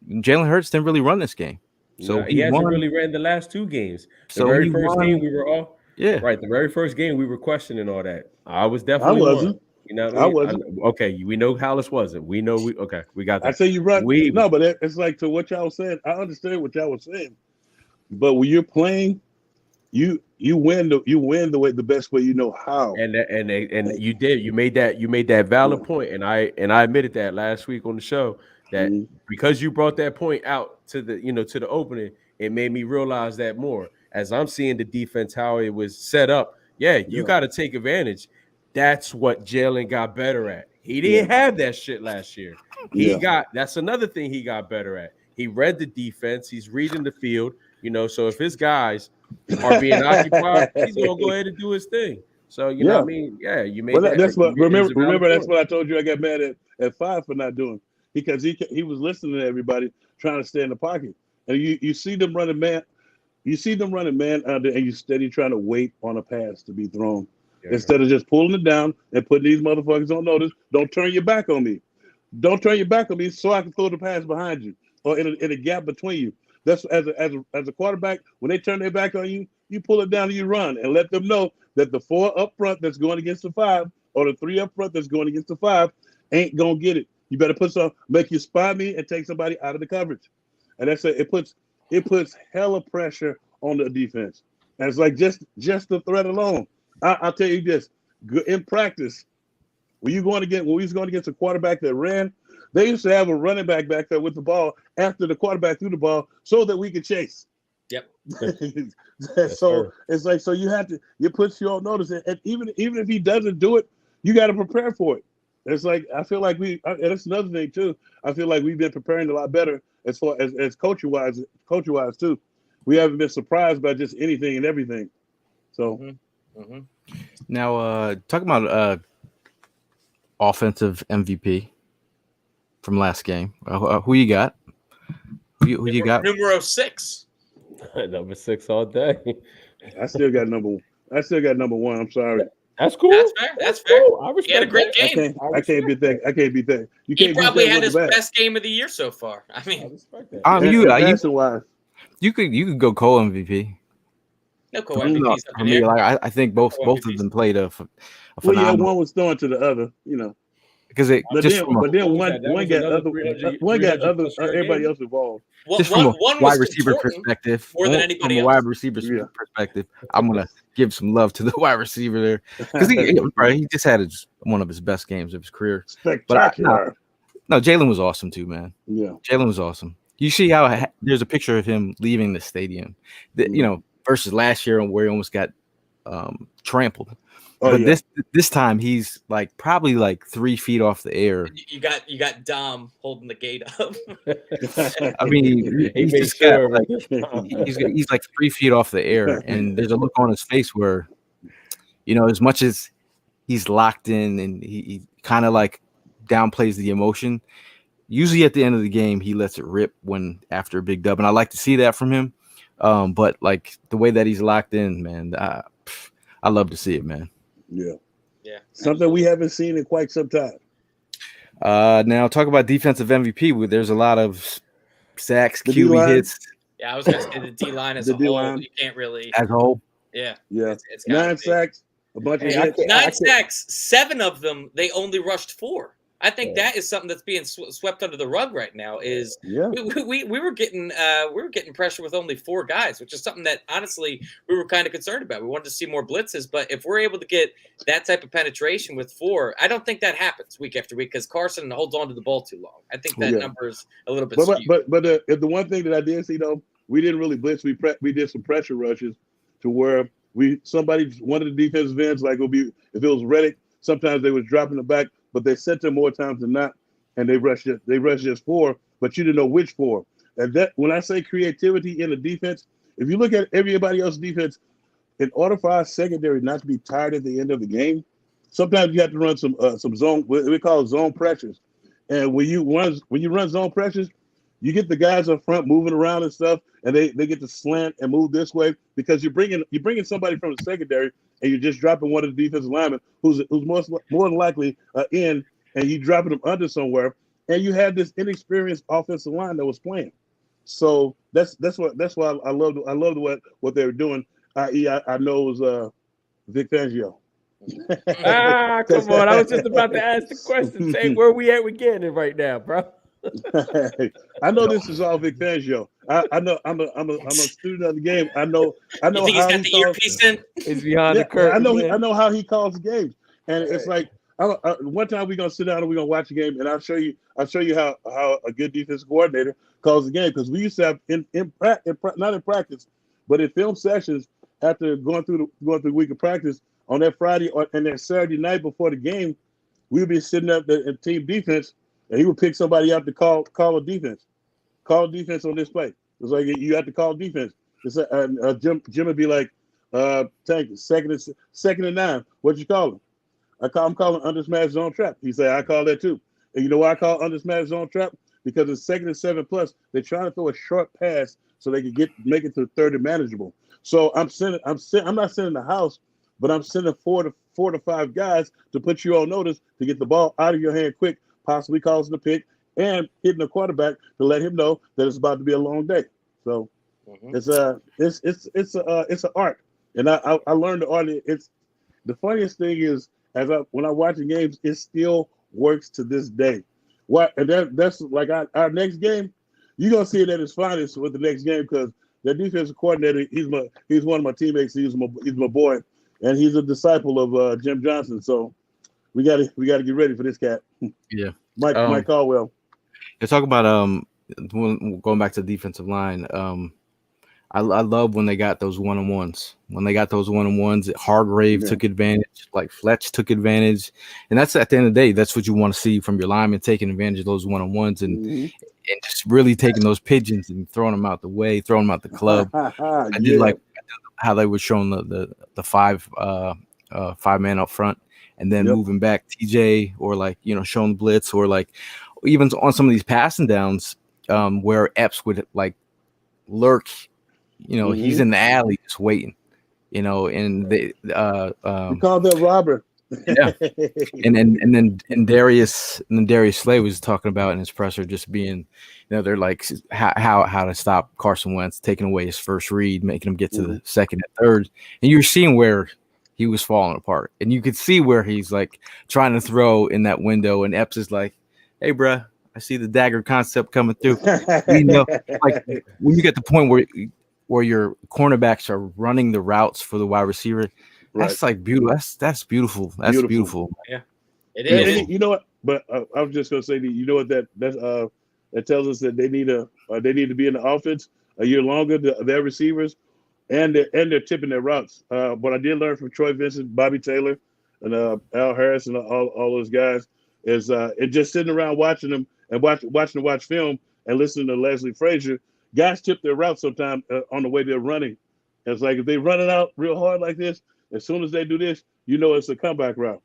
Jalen Hurts didn't really run this game, so he hasn't won. really ran the last 2 games. The So very he first won. game we were all Yeah, right. The very first game we were questioning all that. I was I definitely one. wasn't. You know what I I mean? wasn't. Okay, we know Hallis wasn't. We know we got I that. say you run. We No, but it's like to what y'all was saying. I understand what y'all was saying, but when you're playing, you win the way the best way you know how. and you did. You made that valid point, and I admitted that last week on the show that Mhm. because you brought that point out to the to the opening, it made me realize that more as I'm seeing the defense how it was set up. Yeah, you Yeah. got to take advantage. That's what Jalen got better at. He Yeah. didn't have that shit last year. Yeah. That's another thing he got better at. He read the defense. He's reading the field. So if his guys are being occupied, he's gonna go ahead and do his thing. So you know what Yeah. I mean? Yeah, you made Well, that. that's what It was a valid remember. That's point. what I told you. I got mad at 5 for not doing because he was listening to everybody trying to stay in the pocket, and you see them running man. You see them running man under, and you steady trying to wait on a pass to be thrown Yeah. instead of just pulling it down and putting these motherfuckers on notice. Don't turn your back on me. Don't turn your back on me so I can throw the pass behind you or in a gap between you. That's as a quarterback, when they turn their back on you, you pull it down and you run and let them know that the 4 up front that's going against the 5 or the 3 up front that's going against the 5 ain't gonna get it. You better make you spy me and take somebody out of the coverage. And that's it. It puts hella pressure on the defense. And it's like just the threat alone. I'll tell you this: in practice, when we was going against a quarterback that ran, they used to have a running back there with the ball after the quarterback threw the ball so that we could chase. Yep. So it's like you put you on notice, and even if he doesn't do it, you got to prepare for it. It's like I feel like and that's another thing too. I feel like we've been preparing a lot better as far as coaching wise too. We haven't been surprised by just anything and everything. So now talking about offensive MVP from last game. Who you got? Who you got? Numero 6. Number 6 all day. I still got number 1. I'm sorry. That's cool. That's fair. Cool. I respect He had a great that. game. I can't beat that. I can't beat that. You He can't beat probably that had with his the back. best game of the year so far. I I mean, respect that. Passing-wise. You could go Cole MVP. no co For MVPs up in me, here. like I think both Cole of MVPs. them played a Well, yeah, phenomenal one was throwing to the other, because it But just then, from a, but then What was one that? That one was got another other 300 one got other 300+ yard everybody game? else involved. just One from a was wide receiver contorting perspective, more than anybody from a else. wide receiver Yeah. perspective, I'm gonna give some love to the wide receiver there because he just had one of his best games of his career. Spectacular. No, Jalen was awesome too, man. Yeah. Jalen was awesome. You see how there's a picture of him leaving the stadium, versus last year where he almost got trampled. Oh, But yeah. this time he's probably 3 feet off the air. You got Dom holding the gate up. I mean, He he's made just got, sure. he's 3 feet off the air, and there's a look on his face where, as much as he's locked in and he kind of downplays the emotion. Usually at the end of the game, he lets it rip after a big dub, and I like to see that from him. But the way that he's locked in, man, I love to see it, man. Yeah. absolutely. Something we haven't seen in quite some time. Now talk about defensive MVP. There's a lot of sacks, The QB D-line. hits Yeah, I was gonna say the D line as The a whole. D-line. You can't really. as a whole. Yeah. Yeah. It's gotta 9 be. sacks, a bunch of Hey, I hits. can't- 9 sacks, 7 of them they only rushed 4. I think Yeah. that is something that's being swept under the rug right now. Is Yeah. we were getting pressure with only 4 guys, which is something that honestly we were kind of concerned about. We wanted to see more blitzes, but if we're able to get that type of penetration with 4, I don't think that happens week after week because Carson holds on to the ball too long. I think that Yeah. number is a little bit But skewed. the one thing that I did see though, we didn't really blitz. We did some pressure rushes to where one of the defensive ends if it was Reddick, sometimes they was dropping the back, but they sent them more times than not, and they rushed just 4, but you didn't know which 4. And that when I say creativity in the defense, if you look at everybody else's defense, in order for our secondary not to be tired at the end of the game, sometimes you have to run some zone. We call it zone pressures. And when you run zone pressures, you get the guys up front moving around and stuff, and they get to slant and move this way because you're bringing somebody from the secondary, and you're just dropping one of the defensive linemen who's more than likely in, and you dropping them under somewhere, and you had this inexperienced offensive line that was playing. So that's why I loved what they were doing. I know it was Vic Fangio. Come on! I was just about to ask the question. Say where we at with getting it right now, bro. I know this is all Vic Fangio. I know I'm a student of the game. I know You think he's how got he the calls. earpiece in? It's behind the curtain. I know how he calls the games, and it's like one time we're gonna sit down and we're gonna watch a game, and I'll show you how a good defensive coordinator calls the game, because we used to have not in practice, but in film sessions after going through the week of practice on that Friday and that Saturday night before the game, we would be sitting up in team defense, and he would pick somebody out to call a defense. Call defense on this play. It's like you have to call defense. It's Jim would be like, "Tank, second and 9. What you call him?" I'm calling under smash zone trap. He said, "I call that too." And you know why I call under smash zone trap? Because it's 2nd and 7 plus. They're trying to throw a short pass so they can make it to 30 manageable. So I'm not sending the house, but I'm sending four to five guys to put you on notice to get the ball out of your hand quick, possibly causing a pick, and hitting the quarterback to let him know that it's about to be a long day. So it's an art, and I learned the art. It's the funniest thing is when I watch the games, it still works to this day. And that's like our next game. You're gonna see it at its finest with the next game, because the defensive coordinator, he's one of my teammates. He's my boy, and he's a disciple of Jim Johnson. So we gotta get ready for this cat. Yeah, Mike Caldwell. They talk about going back to the defensive line. I love when they got those one-on-ones. When they got those one-on-ones, Hargrave took advantage, like Fletch took advantage, and that's at the end of the day, that's what you want to see from your linemen, taking advantage of those one-on-ones and just really taking those pigeons and throwing them out the way, throwing them out the club. I did like how they were showing the five man up front, and then moving back TJ, or like showing blitz, or like even on some of these passing downs where Epps would like lurk. He's in the alley just waiting, and they we call that Robert. Yeah. and Darius Slay was talking about in his presser just being, they're like how to stop Carson Wentz, taking away his first read, making him get to the second and third. And you're seeing where he was falling apart. And you could see where he's like trying to throw in that window, and Epps is like, "Hey, bruh, I see the dagger concept coming through." Like when you get the point where your cornerbacks are running the routes for the wide receiver, that's like beautiful. That's beautiful. That's beautiful. Yeah, it is. And you know what? But I was just gonna say, that tells us that they need to be in the offense a year longer. Their receivers, and they're tipping their routes. What I did learn from Troy Vincent, Bobby Taylor, and Al Harris, and all those guys is just sitting around watching them and watch film and listening to Leslie Frazier. Guys tip their routes sometimes on the way they're running. It's like if they run it out real hard like this, as soon as they do this, it's a comeback route.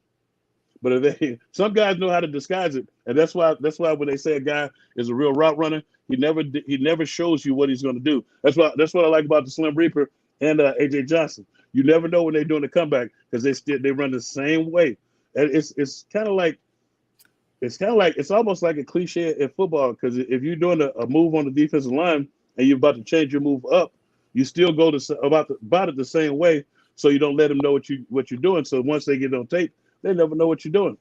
But some guys know how to disguise it, and that's why when they say a guy is a real route runner, he never shows you what he's going to do. That's what I like about the Slim Reaper and AJ Johnson. You never know when they're doing the comeback, because they run the same way. And it's almost like a cliche in football, because if you're doing a move on the defensive line and you're about to change your move up, you still go about it the same way, so you don't let them know what you're doing. So once they get on tape, they never know what you're doing.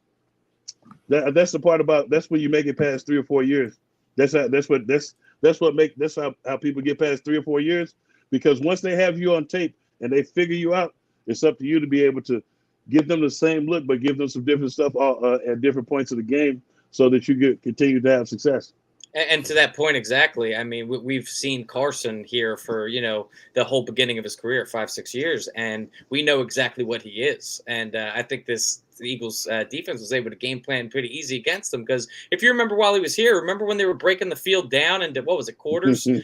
That's the part that's when you make it past 3 or 4 years. That's how people get past 3 or 4 years, because once they have you on tape and they figure you out, it's up to you to be able to give them the same look, but give them some different stuff at different points of the game, so that you continue to have success. And to that point, exactly. I mean, we've seen Carson here for, the whole beginning of his career, 5-6 years, and we know exactly what he is. And I think the Eagles defense was able to game plan pretty easy against him, because if you remember while he was here, remember when they were breaking the field down into, what was it, quarters? And,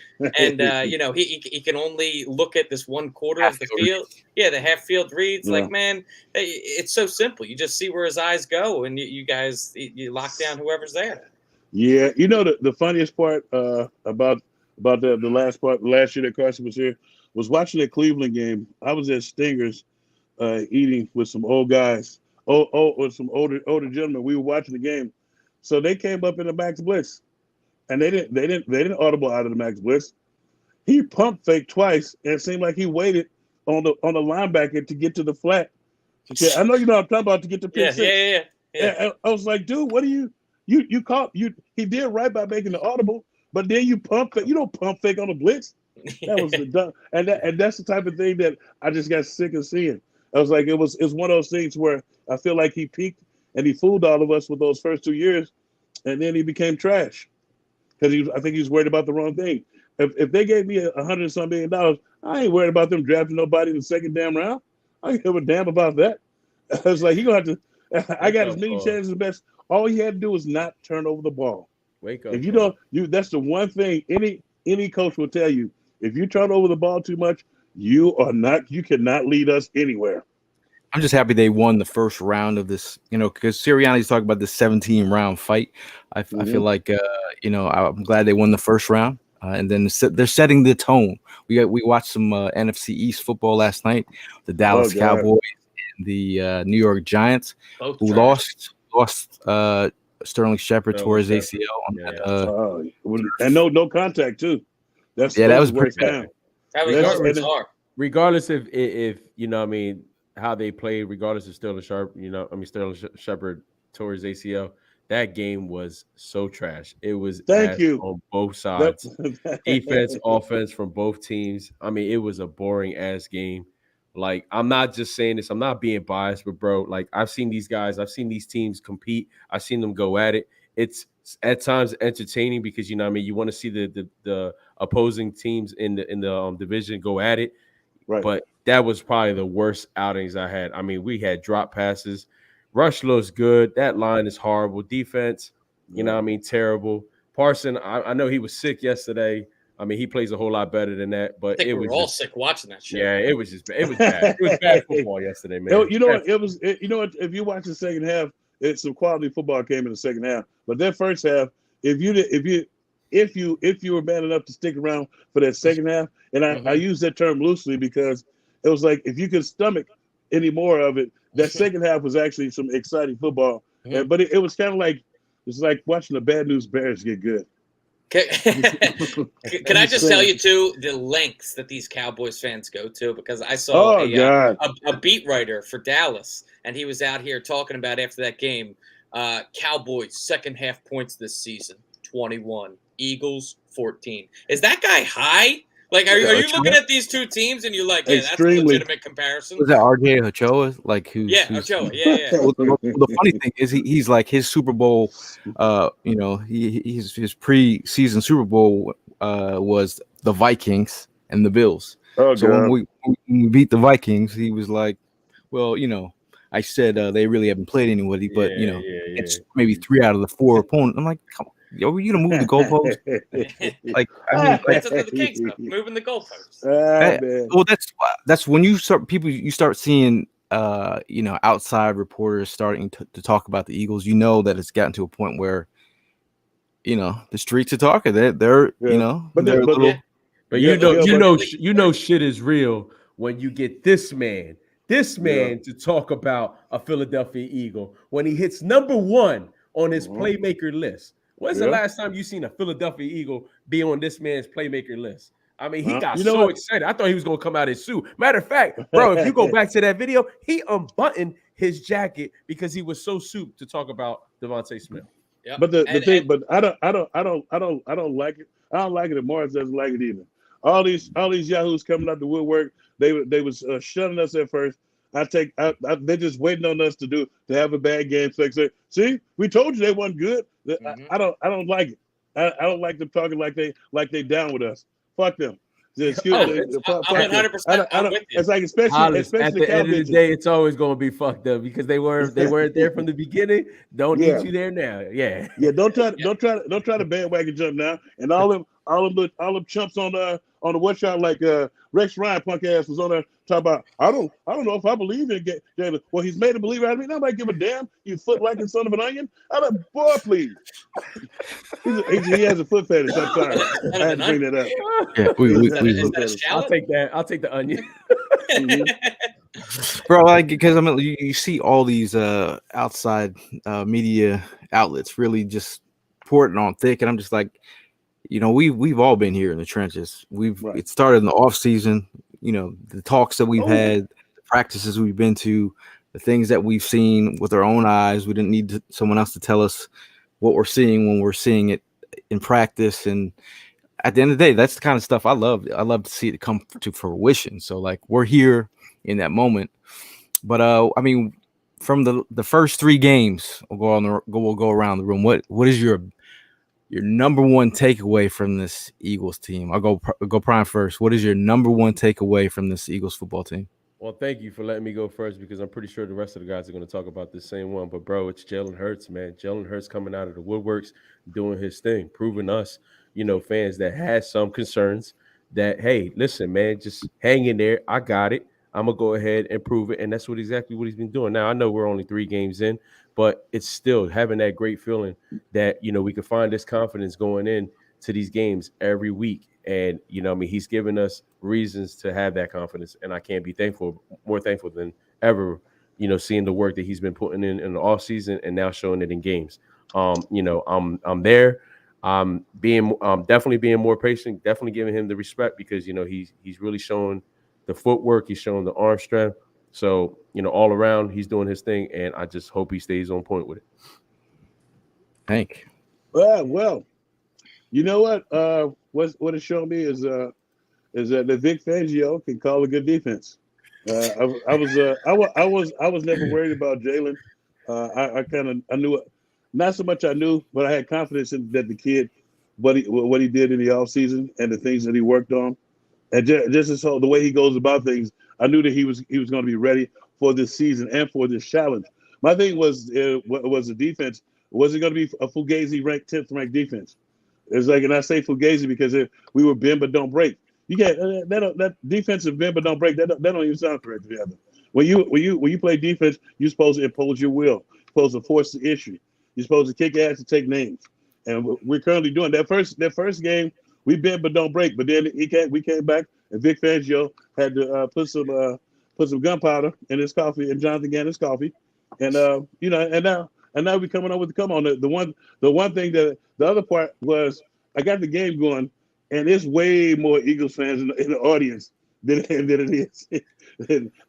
he can only look at this one quarter of the field. Yeah, the half field reads. Yeah. Like, man, it's so simple. You just see where his eyes go, and you guys lock down whoever's there. Yeah, the funniest part about the last year that Carson was here, was watching that Cleveland game. I was at Stingers eating with some old guys, with some older gentlemen. We were watching the game. So they came up in the max blitz, and they didn't audible out of the max blitz. He pump faked twice, and it seemed like he waited on the linebacker to get to the flat. I know you know what I'm talking about, to get to pick six. Yeah. And I was like, dude, what are you caught you? He did right by making the audible, but then you pump fake. You don't pump fake on a blitz. That was the dumb, and that's the type of thing that I just got sick of seeing. I was like, it's one of those things where I feel like he peaked and he fooled all of us with those first 2 years, and then he became trash because I think he was worried about the wrong thing. If they gave me $100-some million, I ain't worried about them drafting nobody in the second damn round. I don't give a damn about that. I was like, he gonna have to. I got as many chances as best. All he had to do was not turn over the ball. Wake up! If you don't, that's the one thing any coach will tell you. If you turn over the ball too much, you cannot lead us anywhere. I'm just happy they won the first round of this, because Sirianni's talking about this 17-round fight. I feel like, I'm glad they won the first round. And then they're setting the tone. We watched some NFC East football last night. The Dallas Cowboys and the New York Giants, Both who trash. lost Sterling Shepard tore his ACL on that. And no contact too. That was pretty bad. That was bizarre. Regardless if how they played, regardless of Sterling Shepard tore his ACL. That game was so trash. It was on both sides. Defense, offense from both teams. I mean, it was a boring ass game. Like, I'm not just saying this. I'm not being biased, but bro, like, I've seen these guys. I've seen these teams compete. I've seen them go at it. It's at times entertaining because you want to see the opposing teams in the division go at it. Right. But that was probably the worst outings I had. I mean, we had drop passes. Rush looks good. That line is horrible. Defense, terrible. Parson, I know he was sick yesterday. I mean, he plays a whole lot better than that. But we were all sick watching that shit. Yeah, it was bad. It was bad football yesterday, man. You know what? If you watch the second half, some quality football came in the second half. But that first half, if you were bad enough to stick around for that second half, and I use that term loosely because it was like if you could stomach any more of it. That second half was actually some exciting football, but it was kind of like it's like watching the Bad News Bears get good. Can I just tell you too the lengths that these Cowboys fans go to? Because I saw a beat writer for Dallas, and he was out here talking about after that game, Cowboys second half points this season 21, Eagles 14. Is that guy high? Like, are you looking at these two teams and you're like, yeah, that's a legitimate comparison? Was that RJ Ochoa? Like, Ochoa, yeah. Well, the funny thing is, he's like his Super Bowl. His preseason Super Bowl was the Vikings and the Bills. Oh, so God. when we beat the Vikings, he was like, well, I said they really haven't played anybody, but it's maybe 3 out of the 4 opponents. I'm like, come on. Yo, you gonna move the goalpost? That's what the Kings do, moving the goalposts. Well, that's when you start seeing outside reporters starting to talk about the Eagles. You know that it's gotten to a point where the streets are talking. They're shit is real when you get this man to talk about a Philadelphia Eagle when he hits number 1 on his playmaker list. When's the last time you seen a Philadelphia Eagle be on this man's playmaker list? I mean, he got so excited. I thought he was going to come out in suit. Matter of fact, bro, if you go back to that video, he unbuttoned his jacket because he was so souped to talk about Devontae Smith. Yep. But but I don't like it. I don't like it. And Morris doesn't like it either. All these yahoos coming out the woodwork. They was shunning us at first. They're just waiting on us to have a bad game. So they say, see, we told you they weren't good. I don't like it. I don't like them talking like they down with us. Fuck them. I'm 100% with you. It's like especially at the end of the day, it's always going to be fucked up because they weren't there from the beginning. Don't need you there now. Yeah. Don't try to bandwagon jump now. And all them chumps on the watch out like Rex Ryan punk ass was on there talking about I don't know if I believe in Jalen. Well, he's made a believer out of me. Nobody give a damn. You foot like the son of an onion. I'm like, boy, please. He has a foot fetish. I'm sorry. I had to bring that up. Yeah, I'll take that. I'll take the onion. bro. Like, because I mean, you see all these outside media outlets really just pouring on thick, and I'm just like, we've all been here in the trenches. Right. It started in the off season. The talks that we've Oh, yeah. had, the practices we've been to, the things that we've seen with our own eyes. We didn't need someone else to tell us what we're seeing when we're seeing it in practice. And at the end of the day, that's the kind of stuff I love. I love to see it come to fruition. So like we're here in that moment. But I mean, from the first 3 games, we'll go around the room. What is your number one takeaway from this Eagles team? I'll go Prime first. What is your number one takeaway from this Eagles football team? Well, thank you for letting me go first because I'm pretty sure the rest of the guys are going to talk about the same one. But, bro, it's Jalen Hurts, man. Jalen Hurts coming out of the woodworks, doing his thing, proving us, fans that had some concerns that, hey, listen, man, just hang in there. I got it. I'm going to go ahead and prove it. And that's exactly what he's been doing. Now, I know we're only 3 games in, but it's still having that great feeling that, we can find this confidence going in to these games every week. And, he's given us reasons to have that confidence. And I can't be more thankful than ever, seeing the work that he's been putting in the off season and now showing it in games. I'm there. Definitely being more patient, definitely giving him the respect because, he's really showing the footwork. He's showing the arm strength. So, all around, he's doing his thing. And I just hope he stays on point with it. Hank. Well, you know what? What it's showing me is that the Vic Fangio can call a good defense. I was never worried about Jalen. I knew it. Not so much I knew, but I had confidence in that the kid, what he did in the offseason and the things that he worked on, and just as so the way he goes about things, I knew that he was going to be ready for this season and for this challenge. My thing was the defense. Was it going to be a Fugazi ranked 10th ranked defense? It's like, and I say Fugazi because we were bend but don't break. You get that defensive bend but don't break. That don't even sound correct together. When you play defense, you're supposed to impose your will. You're supposed to force the issue. You're supposed to kick ass and take names. And we're currently doing that. First game, we bend but don't break. But then we came back, and Vic Fangio had to put some gunpowder in his coffee and Jonathan Gannon's coffee, and now we're coming up with the come on. The one thing that the other part was I got the game going, and there's way more Eagles fans in the audience than it is.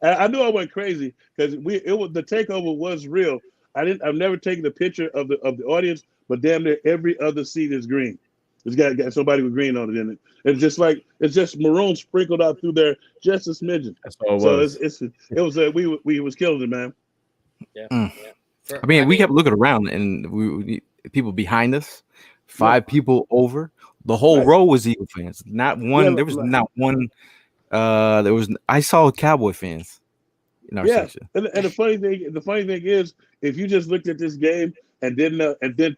I knew I went crazy because the takeover was real. I've never taken a picture of the audience, but damn near every other seat is green. It's got somebody with green on it in it. It's just maroon sprinkled out through there, just a smidgen. That's all it was. So we was killing it, man. Yeah. Yeah. I mean, we kept looking around, and people behind us, 5 people over. The whole row was Eagle fans. Not one. Yeah, there was not one. I saw Cowboy fans in our section. And the funny thing is, if you just looked at this game and then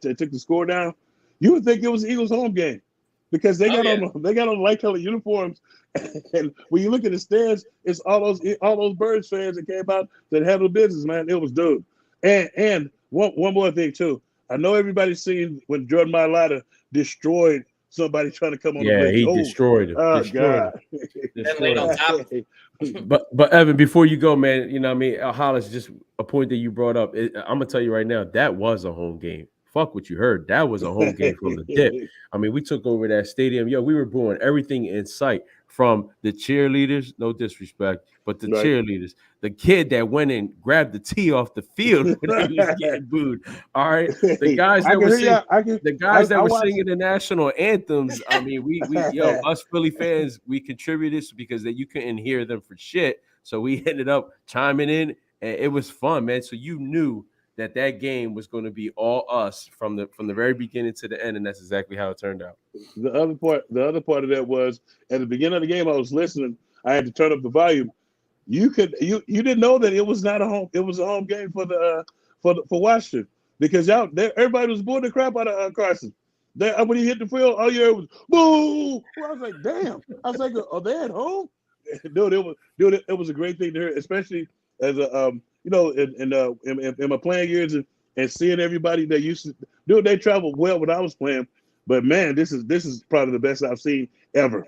took the score down, you would think it was Eagles home game because they got on light colored uniforms, and when you look at the stands, it's all those Birds fans that came out that handled business, man. It was dude. And one more thing too. I know everybody's seen when Jordan Mailata destroyed somebody trying to come on the blitz. He destroyed him. Oh, God. And laid on top. But Evan, before you go, man, you know what I mean? Hollis, just a point that you brought up. I'm going to tell you right now, that was a home game. Fuck what you heard. That was a home game from the dip. I mean, we took over that stadium. Yo, we were booing everything in sight from the cheerleaders, no disrespect, but the cheerleaders. The kid that went and grabbed the tee off the field when he was getting booed. All right. The guys that were singing the national anthems. I mean, us Philly fans, we contributed because you couldn't hear them for shit. So we ended up chiming in, and it was fun, man. So you knew that game was going to be all us from the very beginning to the end, and that's exactly how it turned out. The other part of that was at the beginning of the game, I was listening. I had to turn up the volume. You didn't know that it was not a home. It was a home game for Washington because everybody was booing the crap out of Carson. When he hit the field, all you heard was boo. Well, I was like, damn. I was like, are they at home? Dude, it was a great thing to hear, especially as a in my playing years and seeing everybody that used to do it. They traveled well when I was playing, but man, this is probably the best I've seen ever.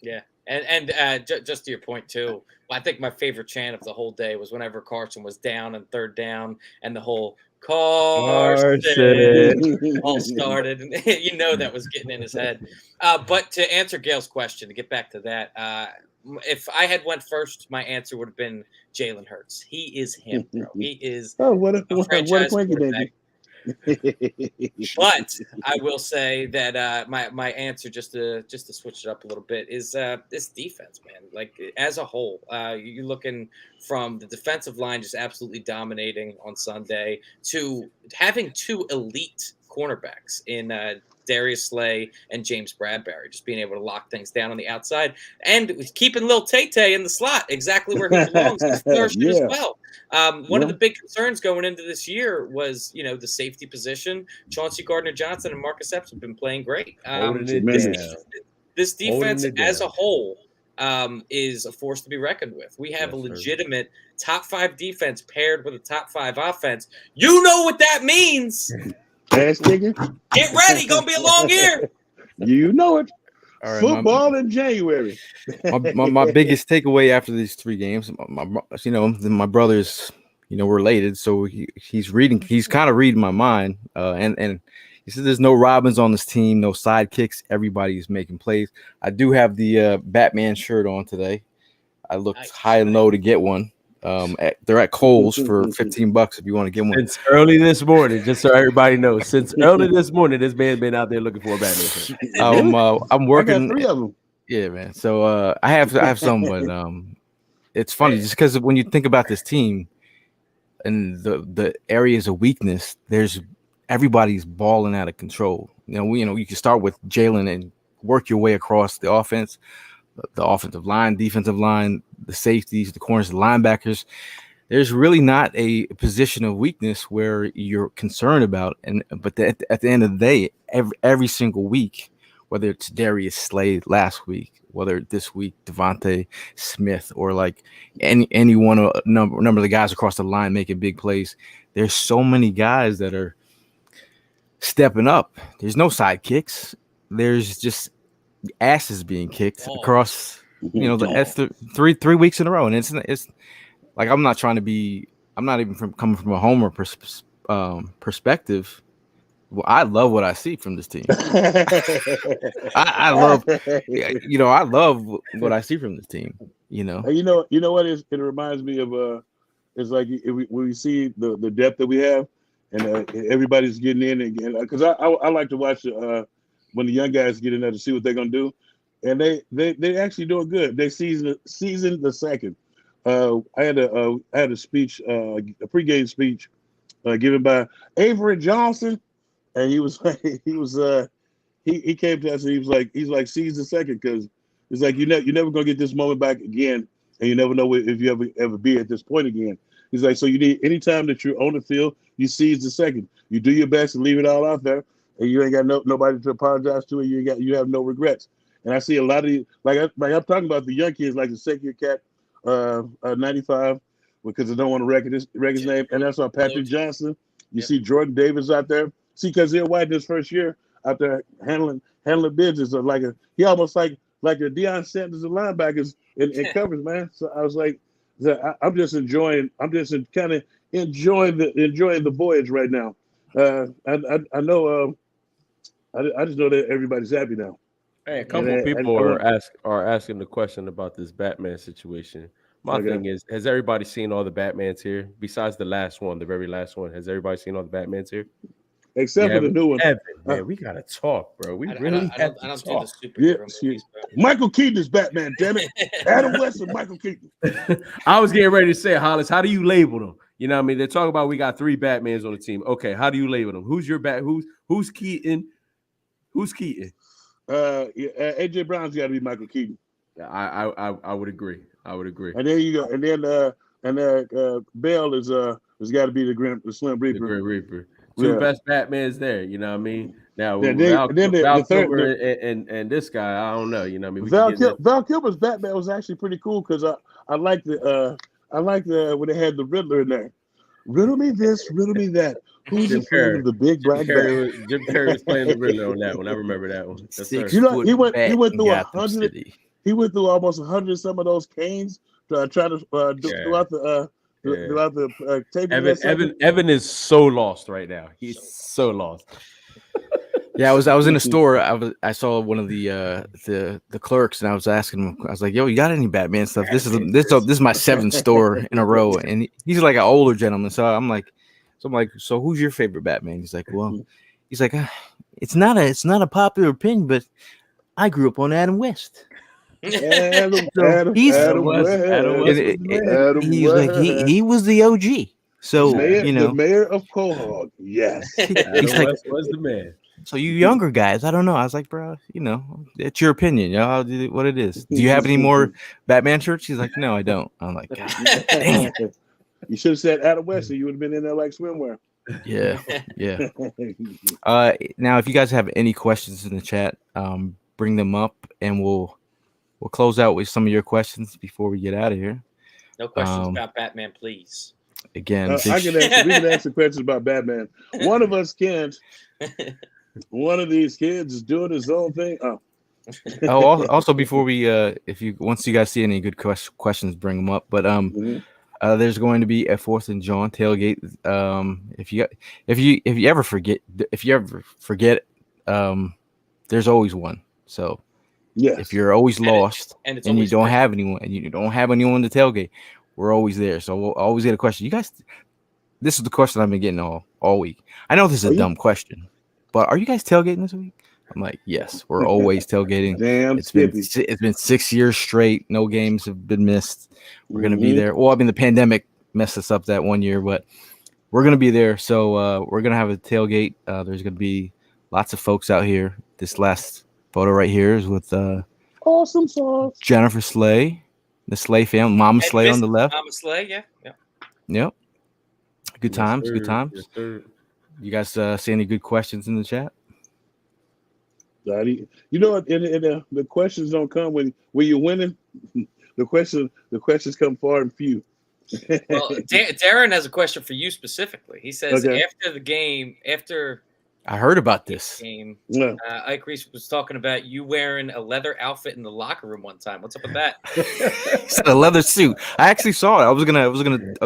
Yeah, And just to your point too, I think my favorite chant of the whole day was whenever Carson was down and third down, and the whole Carson all started, and that was getting in his head. But to answer Gail's question, to get back to that, if I had went first, my answer would have been Jalen Hurts. He is him, bro. He is what a franchise quinky quarterback. baby. But I will say that my answer, just to switch it up a little bit, is this defense, man. Like as a whole, you're looking from the defensive line just absolutely dominating on Sunday to having two elite cornerbacks in Darius Slay and James Bradbury, just being able to lock things down on the outside and keeping Lil Tay in the slot exactly where he belongs. He's flourishing as well. One of the big concerns going into this year was, the safety position. Chauncey Gardner-Johnson and Marcus Epps have been playing great. This defense as a whole is a force to be reckoned with. We have a legitimate top 5 defense paired with a top 5 offense. You know what that means. Ass kicking. Get ready. Going to be a long year. You know it. All right, Football in January. my biggest takeaway after these 3 games, my brother's, we're related, so he's kind of reading my mind, and he said there's no Robins on this team, no sidekicks, everybody's making plays. I do have the Batman shirt on today. I looked high and low to get one. They're at Kohl's for $15 if you want to get one. Since early this morning, just so everybody knows, since early this morning, this man's been out there looking for a Batman shirt. I'm working. I got 3 of them. Yeah, man. So I have some, but it's funny just because when you think about this team and the areas of weakness, everybody's balling out of control. You can start with Jalen and work your way across the offense, the offensive line, defensive line, the safeties, the corners, the linebackers. There's really not a position of weakness where you're concerned about. But at the end of the day, every single week, whether it's Darius Slay last week, whether this week Devontae Smith, or like any one of number of the guys across the line making big plays, there's so many guys that are stepping up. There's no sidekicks. There's just asses being kicked across, the 3 weeks in a row, and it's like I'm not even coming from a homer perspective. Well, I love what I see from this team. I love what I see from this team. You know what it reminds me of. It's like when we see the depth that we have, and everybody's getting in again. Because I like to watch when the young guys get in there to see what they're gonna do, and they actually doing good. They season the second. I had a speech, a pregame speech, given by Avery Johnson, and he came to us and he's like seize the second, because it's like you're never gonna get this moment back again, and you never know if you ever be at this point again. He's like, so you need, anytime that you're on the field, you seize the second. You do your best and leave it all out there, and you ain't got nobody to apologize to, and you have no regrets. And I see a lot of these, like I'm talking about the young kids, like the second cat, 95, because I don't want to record his name, and that's Patrick Johnson. You see Jordan Davis out there. See, because they're White in his first year out there handling business, of he almost like a Deion Sanders of linebackers in coverage, man. So I was like, I'm just enjoying the voyage right now. I know. I just know that everybody's happy now. Hey, a couple of people are asking the question about this Batman situation. My thing is, has everybody seen all the Batmans here? Besides the last one, the very last one, has everybody seen all the Batmans here? Except for the new one. Evan, man, we gotta talk, bro. I don't do the superhero movies, bro. Michael Keaton is Batman, damn it. Adam West and Michael Keaton. I was getting ready to say, Hollis, how do you label them? You know what I mean? They're talking about we got 3 Batmans on the team. Okay, how do you label them? Who's your who's Keaton? Who's Keaton? AJ Brown's got to be Michael Keaton. I would agree. And there you go. And then Bell is got to be the Slim Reaper. The Grim Reaper. Two best Batmans there. You know what I mean? Now Val Kilmer and this guy, I don't know. You know what I mean? Val Kilmer's Batman was actually pretty cool, because I like the when they had the Riddler in there. Riddle me this, riddle me that. Who's afraid of the big black bat? Jim Carrey was playing the Riddler on that one. I remember that one. He went through 100. he went through almost 100 some of those canes to try to throughout the taping. Evan is so lost right now. He's so lost. Yeah, I was in a store. I saw one of the clerks, and I was asking him. I was like, "Yo, you got any Batman stuff? This is my 7th store in a row." And he's like an older gentleman, so I'm like, so who's your favorite Batman? He's like, well, it's not a popular opinion, but I grew up on Adam West. Adam West. He was the OG. So the mayor of Quahog. Yes, Adam West was the man. So you younger guys, I don't know. I was like, bro, it's your opinion. What it is. Do you have any more Batman shirts? He's like, no, I don't. I'm like, God damn. You should have said Adam West, and you would have been in there like swimwear. Yeah. Now, if you guys have any questions in the chat, bring them up, and we'll close out with some of your questions before we get out of here. No questions about Batman, please. Again, we can ask the questions about Batman. One of us can't. One of these kids is doing his own thing. Also, before we, once you guys see any good questions, bring them up. But there's going to be a 4th and Jawn tailgate. If you ever forget, there's always one. So yes. If you're always lost and you don't have anyone to tailgate, we're always there. So we'll always get a question. You guys, this is the question I've been getting all week. I know this is a dumb question, but are you guys tailgating this week? I'm like, yes, we're always tailgating. Damn, it's been 6 years straight. No games have been missed. We're gonna be there. Well, I mean, the pandemic messed us up that one year, but we're gonna be there. So we're gonna have a tailgate. There's gonna be lots of folks out here. This last photo right here is with awesome sauce. Jennifer Slay, the Slay family, Mama Slay on the left. Mama Slay, yeah. Yep. Good times. Yes, good times. Yes, sir. You guys see any good questions in the chat? You know what? The questions don't come when you're winning. The questions come far and few. Well, Darren has a question for you specifically. He says after the game, I heard about this game, Ike Reese was talking about you wearing a leather outfit in the locker room one time. What's up with that? A leather suit. I actually saw it. I was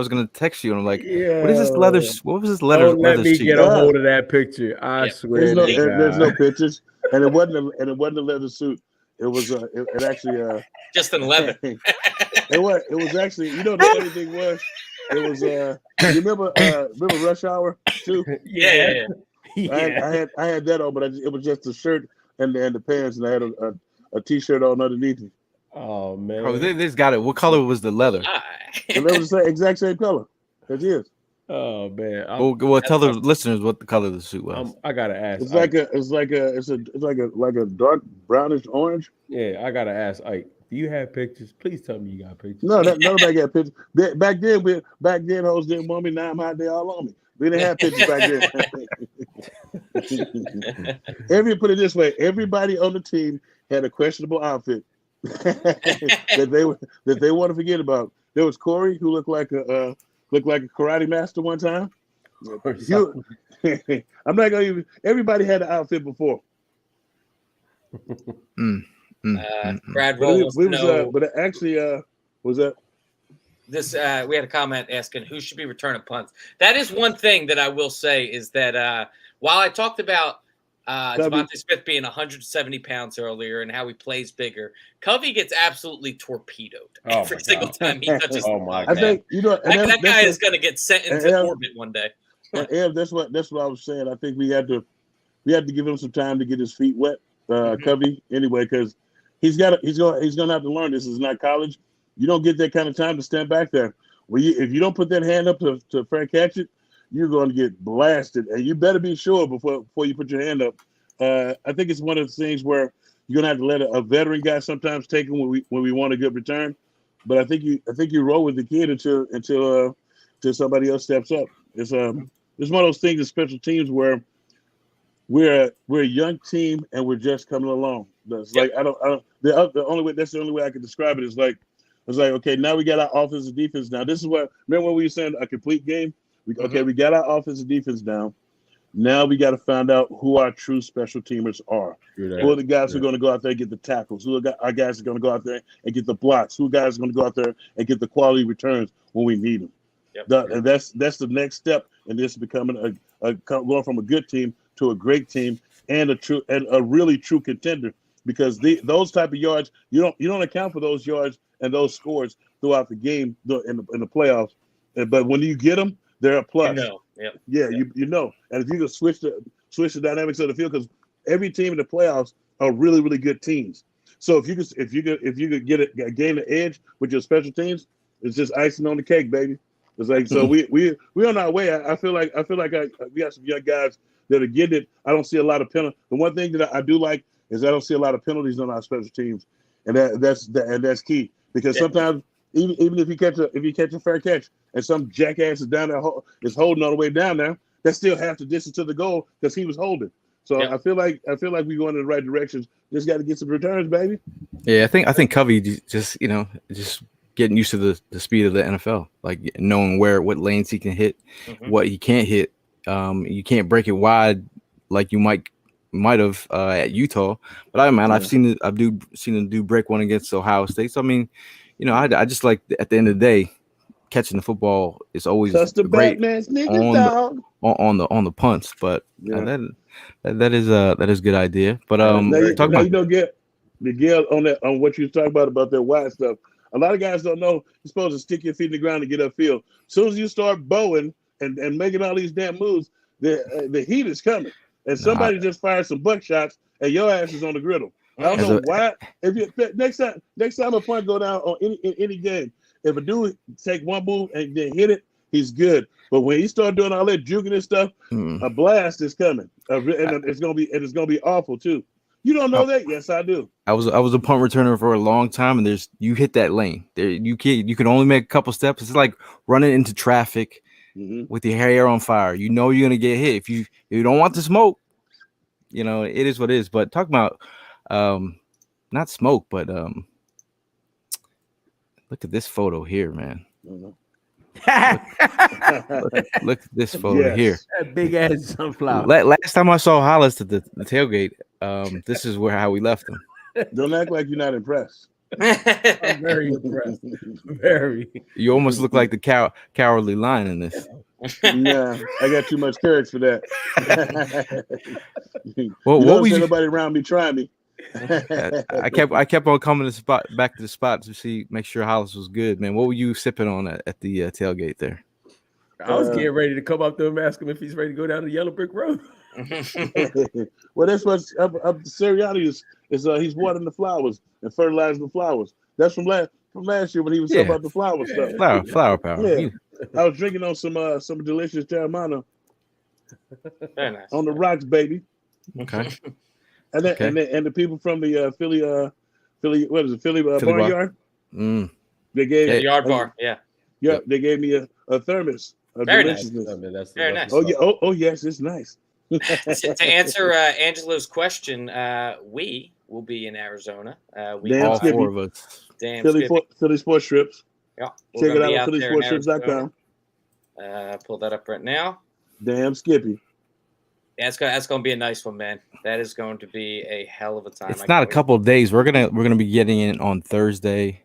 gonna text you, and I'm like, what is this leather? What was this leather? Don't let me suit? get a hold of that picture. I swear. There's no pictures, and it wasn't a leather suit. It was it actually just in leather. It was actually, the funny thing was, it was you remember Rush Hour too? Yeah. I had that on, but it was just the shirt and the pants, and I had a t-shirt on underneath it. Oh man! Oh, they got it. What color was the leather? The leather was the exact same color. It is. Oh man! Well, tell the listeners what the color of the suit was. I gotta ask. It's like a dark brownish orange. Yeah, I gotta ask Ike. Do you have pictures? Please tell me you got pictures. No, nobody got pictures. Back then, hoes didn't want me. Now I'm out there all on me. We didn't have pictures back then. Put it this way: everybody on the team had a questionable outfit that they want to forget about. There was Corey, who looked like a karate master one time. I'm not gonna even. Everybody had an outfit before. Brad Roll but actually, was that? This we had a comment asking who should be returning punts. That is one thing that I will say is that while I talked about Devontae Smith being 170 pounds earlier and how he plays bigger, Covey gets absolutely torpedoed every single time he touches the ball. I think that guy is going to get sent into orbit one day. That's what I was saying. I think we had to give him some time to get his feet wet, Covey, anyway, because he's gonna have to learn. This is not college. You don't get that kind of time to stand back there. If you don't put that hand up to fair catch it, you're going to get blasted, and you better be sure before you put your hand up. I think it's one of the things where you're going to have to let a veteran guy sometimes take him when we want a good return. But I think you roll with the kid until somebody else steps up. It's one of those things in special teams where we're a young team and we're just coming along. That's like the only way I can describe it is like. It's like, okay, now we got our offense and defense down. This is what, remember when we were saying a complete game? We got our offense and defense down. Now we got to find out who our true special teamers are. Who are the guys who are going to go out there and get the tackles? Who are our guys who are going to go out there and get the blocks? Who guys are going to go out there and get the quality returns when we need them? Yep. And that's the next step in this becoming going from a good team to a great team and a really true contender. Because those type of yards, you don't account for those yards and those scores throughout the game in the playoffs. But when you get them, they're a plus. You know. And if you can switch the dynamics of the field, because every team in the playoffs are really, really good teams. So if you could gain the edge with your special teams, it's just icing on the cake, baby. It's like so we on our way. I feel like we got some young guys that are getting it. I don't see a lot of penalties. The one thing that I do like is I don't see a lot of penalties on our special teams, and that's key because sometimes even if you catch a fair catch and some jackass is down there is holding all the way down there, that's still half the distance to the goal because he was holding. So I feel like we're going in the right directions. Just got to get some returns, baby. Yeah, I think Covey just getting used to the speed of the NFL, like knowing what lanes he can hit, what he can't hit. You can't break it wide like you might have at Utah. But I've seen him do break one against Ohio State. So I mean, I just like at the end of the day, catching the football is always great on the punts. But that is a good idea. But get on what you're talking about that wide stuff. A lot of guys don't know you're supposed to stick your feet in the ground to get upfield. As soon as you start bowing and making all these damn moves, the heat is coming. And somebody just fired some buck shots and your ass is on the griddle. I don't know why. Next time a punt go down on any game, if a dude take one move and then hit it, he's good. But when he start doing all that juking and stuff, a blast is coming, and it's gonna be awful too. You don't know that? Yes, I do. I was a punt returner for a long time, and you hit that lane. There, you can only make a couple steps. It's like running into traffic with your hair on fire. You know you're gonna get hit if you don't want the smoke. It is what it is. But talk about not smoke, but look at this photo here, man. Look at this photo here. That big ass sunflower. Last time I saw Hollis at the tailgate, this is how we left him. Don't act like you're not impressed. I'm very impressed. Very. You almost look like the cowardly lion in this. Nah, I got too much courage for that. Well, what was nobody around me trying me? I kept on coming back to the spot to make sure Hollis was good, man. What were you sipping on at the tailgate there? I was getting ready to come up to him, ask him if he's ready to go down the yellow brick road. Well, that's what up Sirianni is he's watering the flowers and fertilizing the flowers. That's from last year when he was talking about the flower stuff. Flower power. Yeah. I was drinking on some delicious Terramana. Very nice. On the rocks, baby. Okay. And the people from the Philly what is it? Philly Barnyard? They gave the yard bar, Yeah, they gave me a thermos. Very nice. Very nice. Oh yeah. Oh yes, it's nice. To answer Angelo's question, we will be in Arizona. All four of us. Philly Sports Strips. Yeah, check it out on phillysportstrips.com. Pull that up right now. Damn Skippy. Yeah, that's gonna be a nice one, man. That is going to be a hell of a time. It's not a couple of days. We're gonna be getting in on Thursday.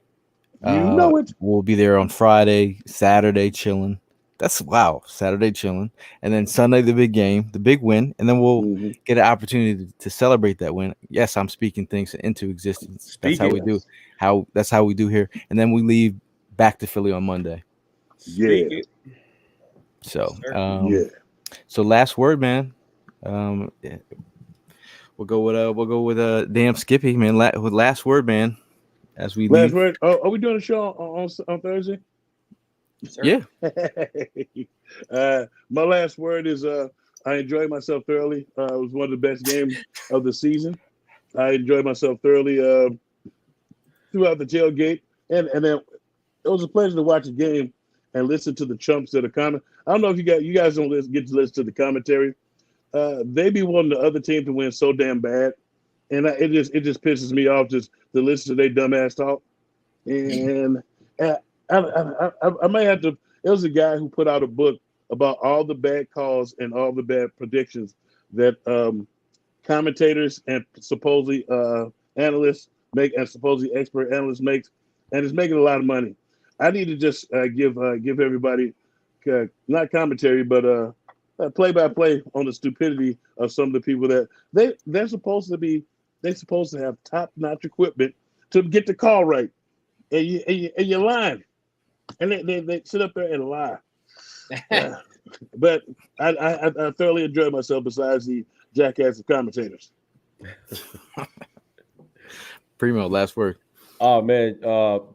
You know it. We'll be there on Friday, Saturday chilling. Saturday chilling, and then Sunday the big game, the big win, and then we'll get an opportunity to celebrate that win. Yes, I'm speaking things into existence. That's how we do. That's how we do here, and then we leave back to Philly on Monday. Yeah. So, So last word, man. We'll go with damn Skippy, man. With last word, man. As we last leave. word. Oh, are we doing a show on Thursday? Sure. Yeah. My last word is I enjoyed myself thoroughly. It was one of the best games of the season. I enjoyed myself thoroughly throughout the tailgate, and then it was a pleasure to watch the game and listen to the chumps that are coming. I don't know if you guys don't get to listen to the commentary. They be wanting the other team to win so damn bad, and it just pisses me off just to listen to their dumbass talk. And I may have to. There was a guy who put out a book about all the bad calls and all the bad predictions that commentators and supposedly analysts make, and supposedly expert analysts make, and it's making a lot of money. I need to just give everybody not commentary, but play-by-play on the stupidity of some of the people that they're supposed to have top-notch equipment to get the call right, and you're lying, and they sit up there and lie. But I thoroughly enjoy myself. Besides the jackass of commentators. Primo, last word. Oh man,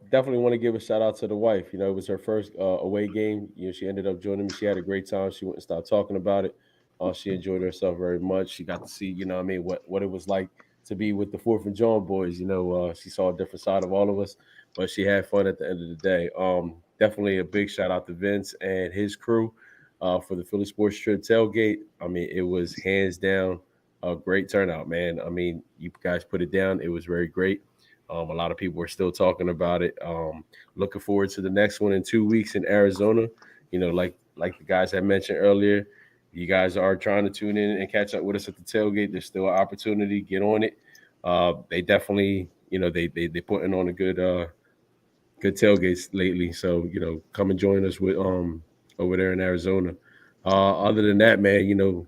definitely want to give a shout out to the wife. You know, it was her first away game. You know, she ended up joining me. She had a great time. She went and started talking about it. She enjoyed herself very much. She got to see, you know what I mean, what it was like to be with the 4th and Jawn boys. You know, she saw a different side of all of us, but she had fun at the end of the day. Definitely a big shout out to Vince and his crew for the Philly Sports Trip tailgate. I mean, it was hands down a great turnout, man. I mean, you guys put it down. It was very great. A lot of people are still talking about it. Looking forward to the next one in 2 weeks in Arizona. You know, like the guys I mentioned earlier, you guys are trying to tune in and catch up with us at the tailgate. There's still an opportunity. Get on it. They definitely, you know, they putting on a good tailgates lately. So, you know, come and join us with over there in Arizona. Other than that, man, you know,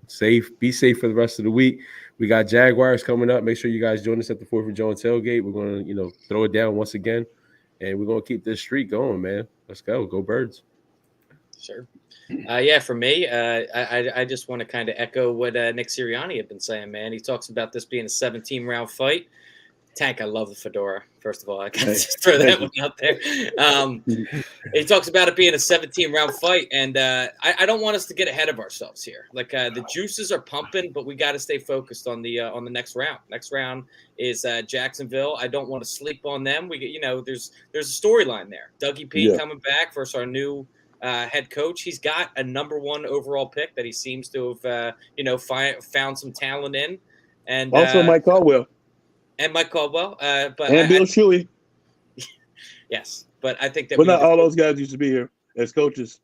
be safe for the rest of the week. We got Jaguars coming up. Make sure you guys join us at the 4th of Jawn tailgate. We're going to, you know, throw it down once again, and we're going to keep this streak going, man. Let's go. Go Birds. Sure. Yeah, for me, I just want to kind of echo what Nick Sirianni had been saying, man. He talks about this being a 17-round fight. Tank, I love the fedora. First of all, I got to just throw that one out there. He talks about it being a 17-round fight, and I don't want us to get ahead of ourselves here. Like the juices are pumping, but we got to stay focused on the next round. Next round is Jacksonville. I don't want to sleep on them. We get, you know, there's a storyline there. Dougie P coming back versus our new head coach. He's got a #1 overall pick that he seems to have found some talent in, and also Mike Caldwell. And Mike Caldwell, but Bill Shuey. Yes, but I think that. But not all those guys used to be here as coaches.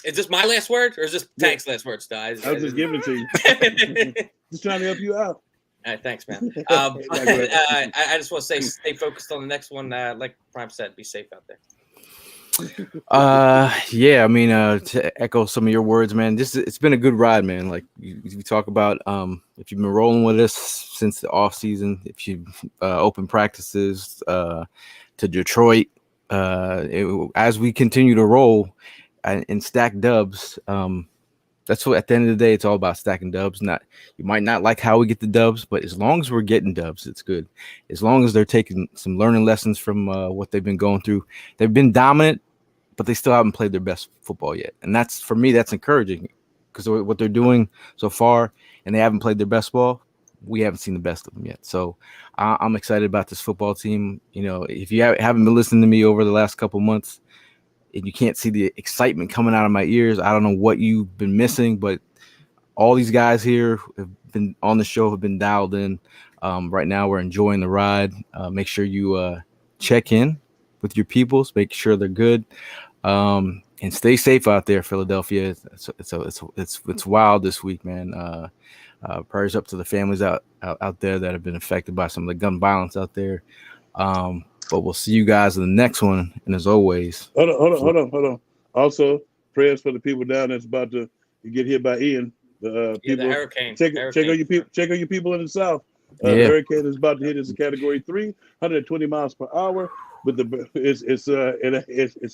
Is this my last word, or is this Tank's last word, Styles? I was just giving it to you. Just trying to help you out. All right, thanks, man. I just want to say, stay focused on the next one. Like Prime said, be safe out there. Yeah, I mean, to echo some of your words, man, it's been a good ride, man. Like you talk about, if you've been rolling with us since the off season, if you open practices to Detroit, as we continue to roll and stack dubs, that's what at the end of the day it's all about, stacking dubs. You might not like how we get the dubs, but as long as we're getting dubs, it's good. As long as they're taking some learning lessons from what they've been going through. They've been dominant, but they still haven't played their best football yet. And that's, for me, that's encouraging, because what they're doing so far, and they haven't played their best ball, we haven't seen the best of them yet. So I'm excited about this football team. You know, if you haven't been listening to me over the last couple months and you can't see the excitement coming out of my ears, I don't know what you've been missing, but all these guys here have been on the show, have been dialed in. Right now we're enjoying the ride. Make sure you check in with your peoples, make sure they're good, and stay safe out there, Philadelphia. It's wild this week, man. Prayers up to the families out there that have been affected by some of the gun violence out there. But we'll see you guys in the next one. And as always, hold on. Also, prayers for the people down that's about to get hit by Ian. The people, the hurricane. Check on your people. Check on your people in the south. The hurricane is about to hit us in Category 3, 120 miles per hour. But it's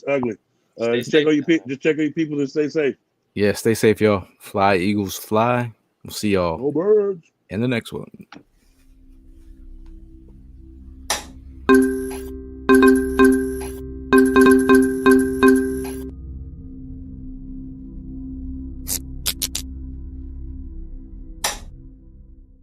ugly. Just check on your people and stay safe. Yeah, stay safe, y'all. Fly, Eagles, fly. We'll see y'all Go Birds. in the next one.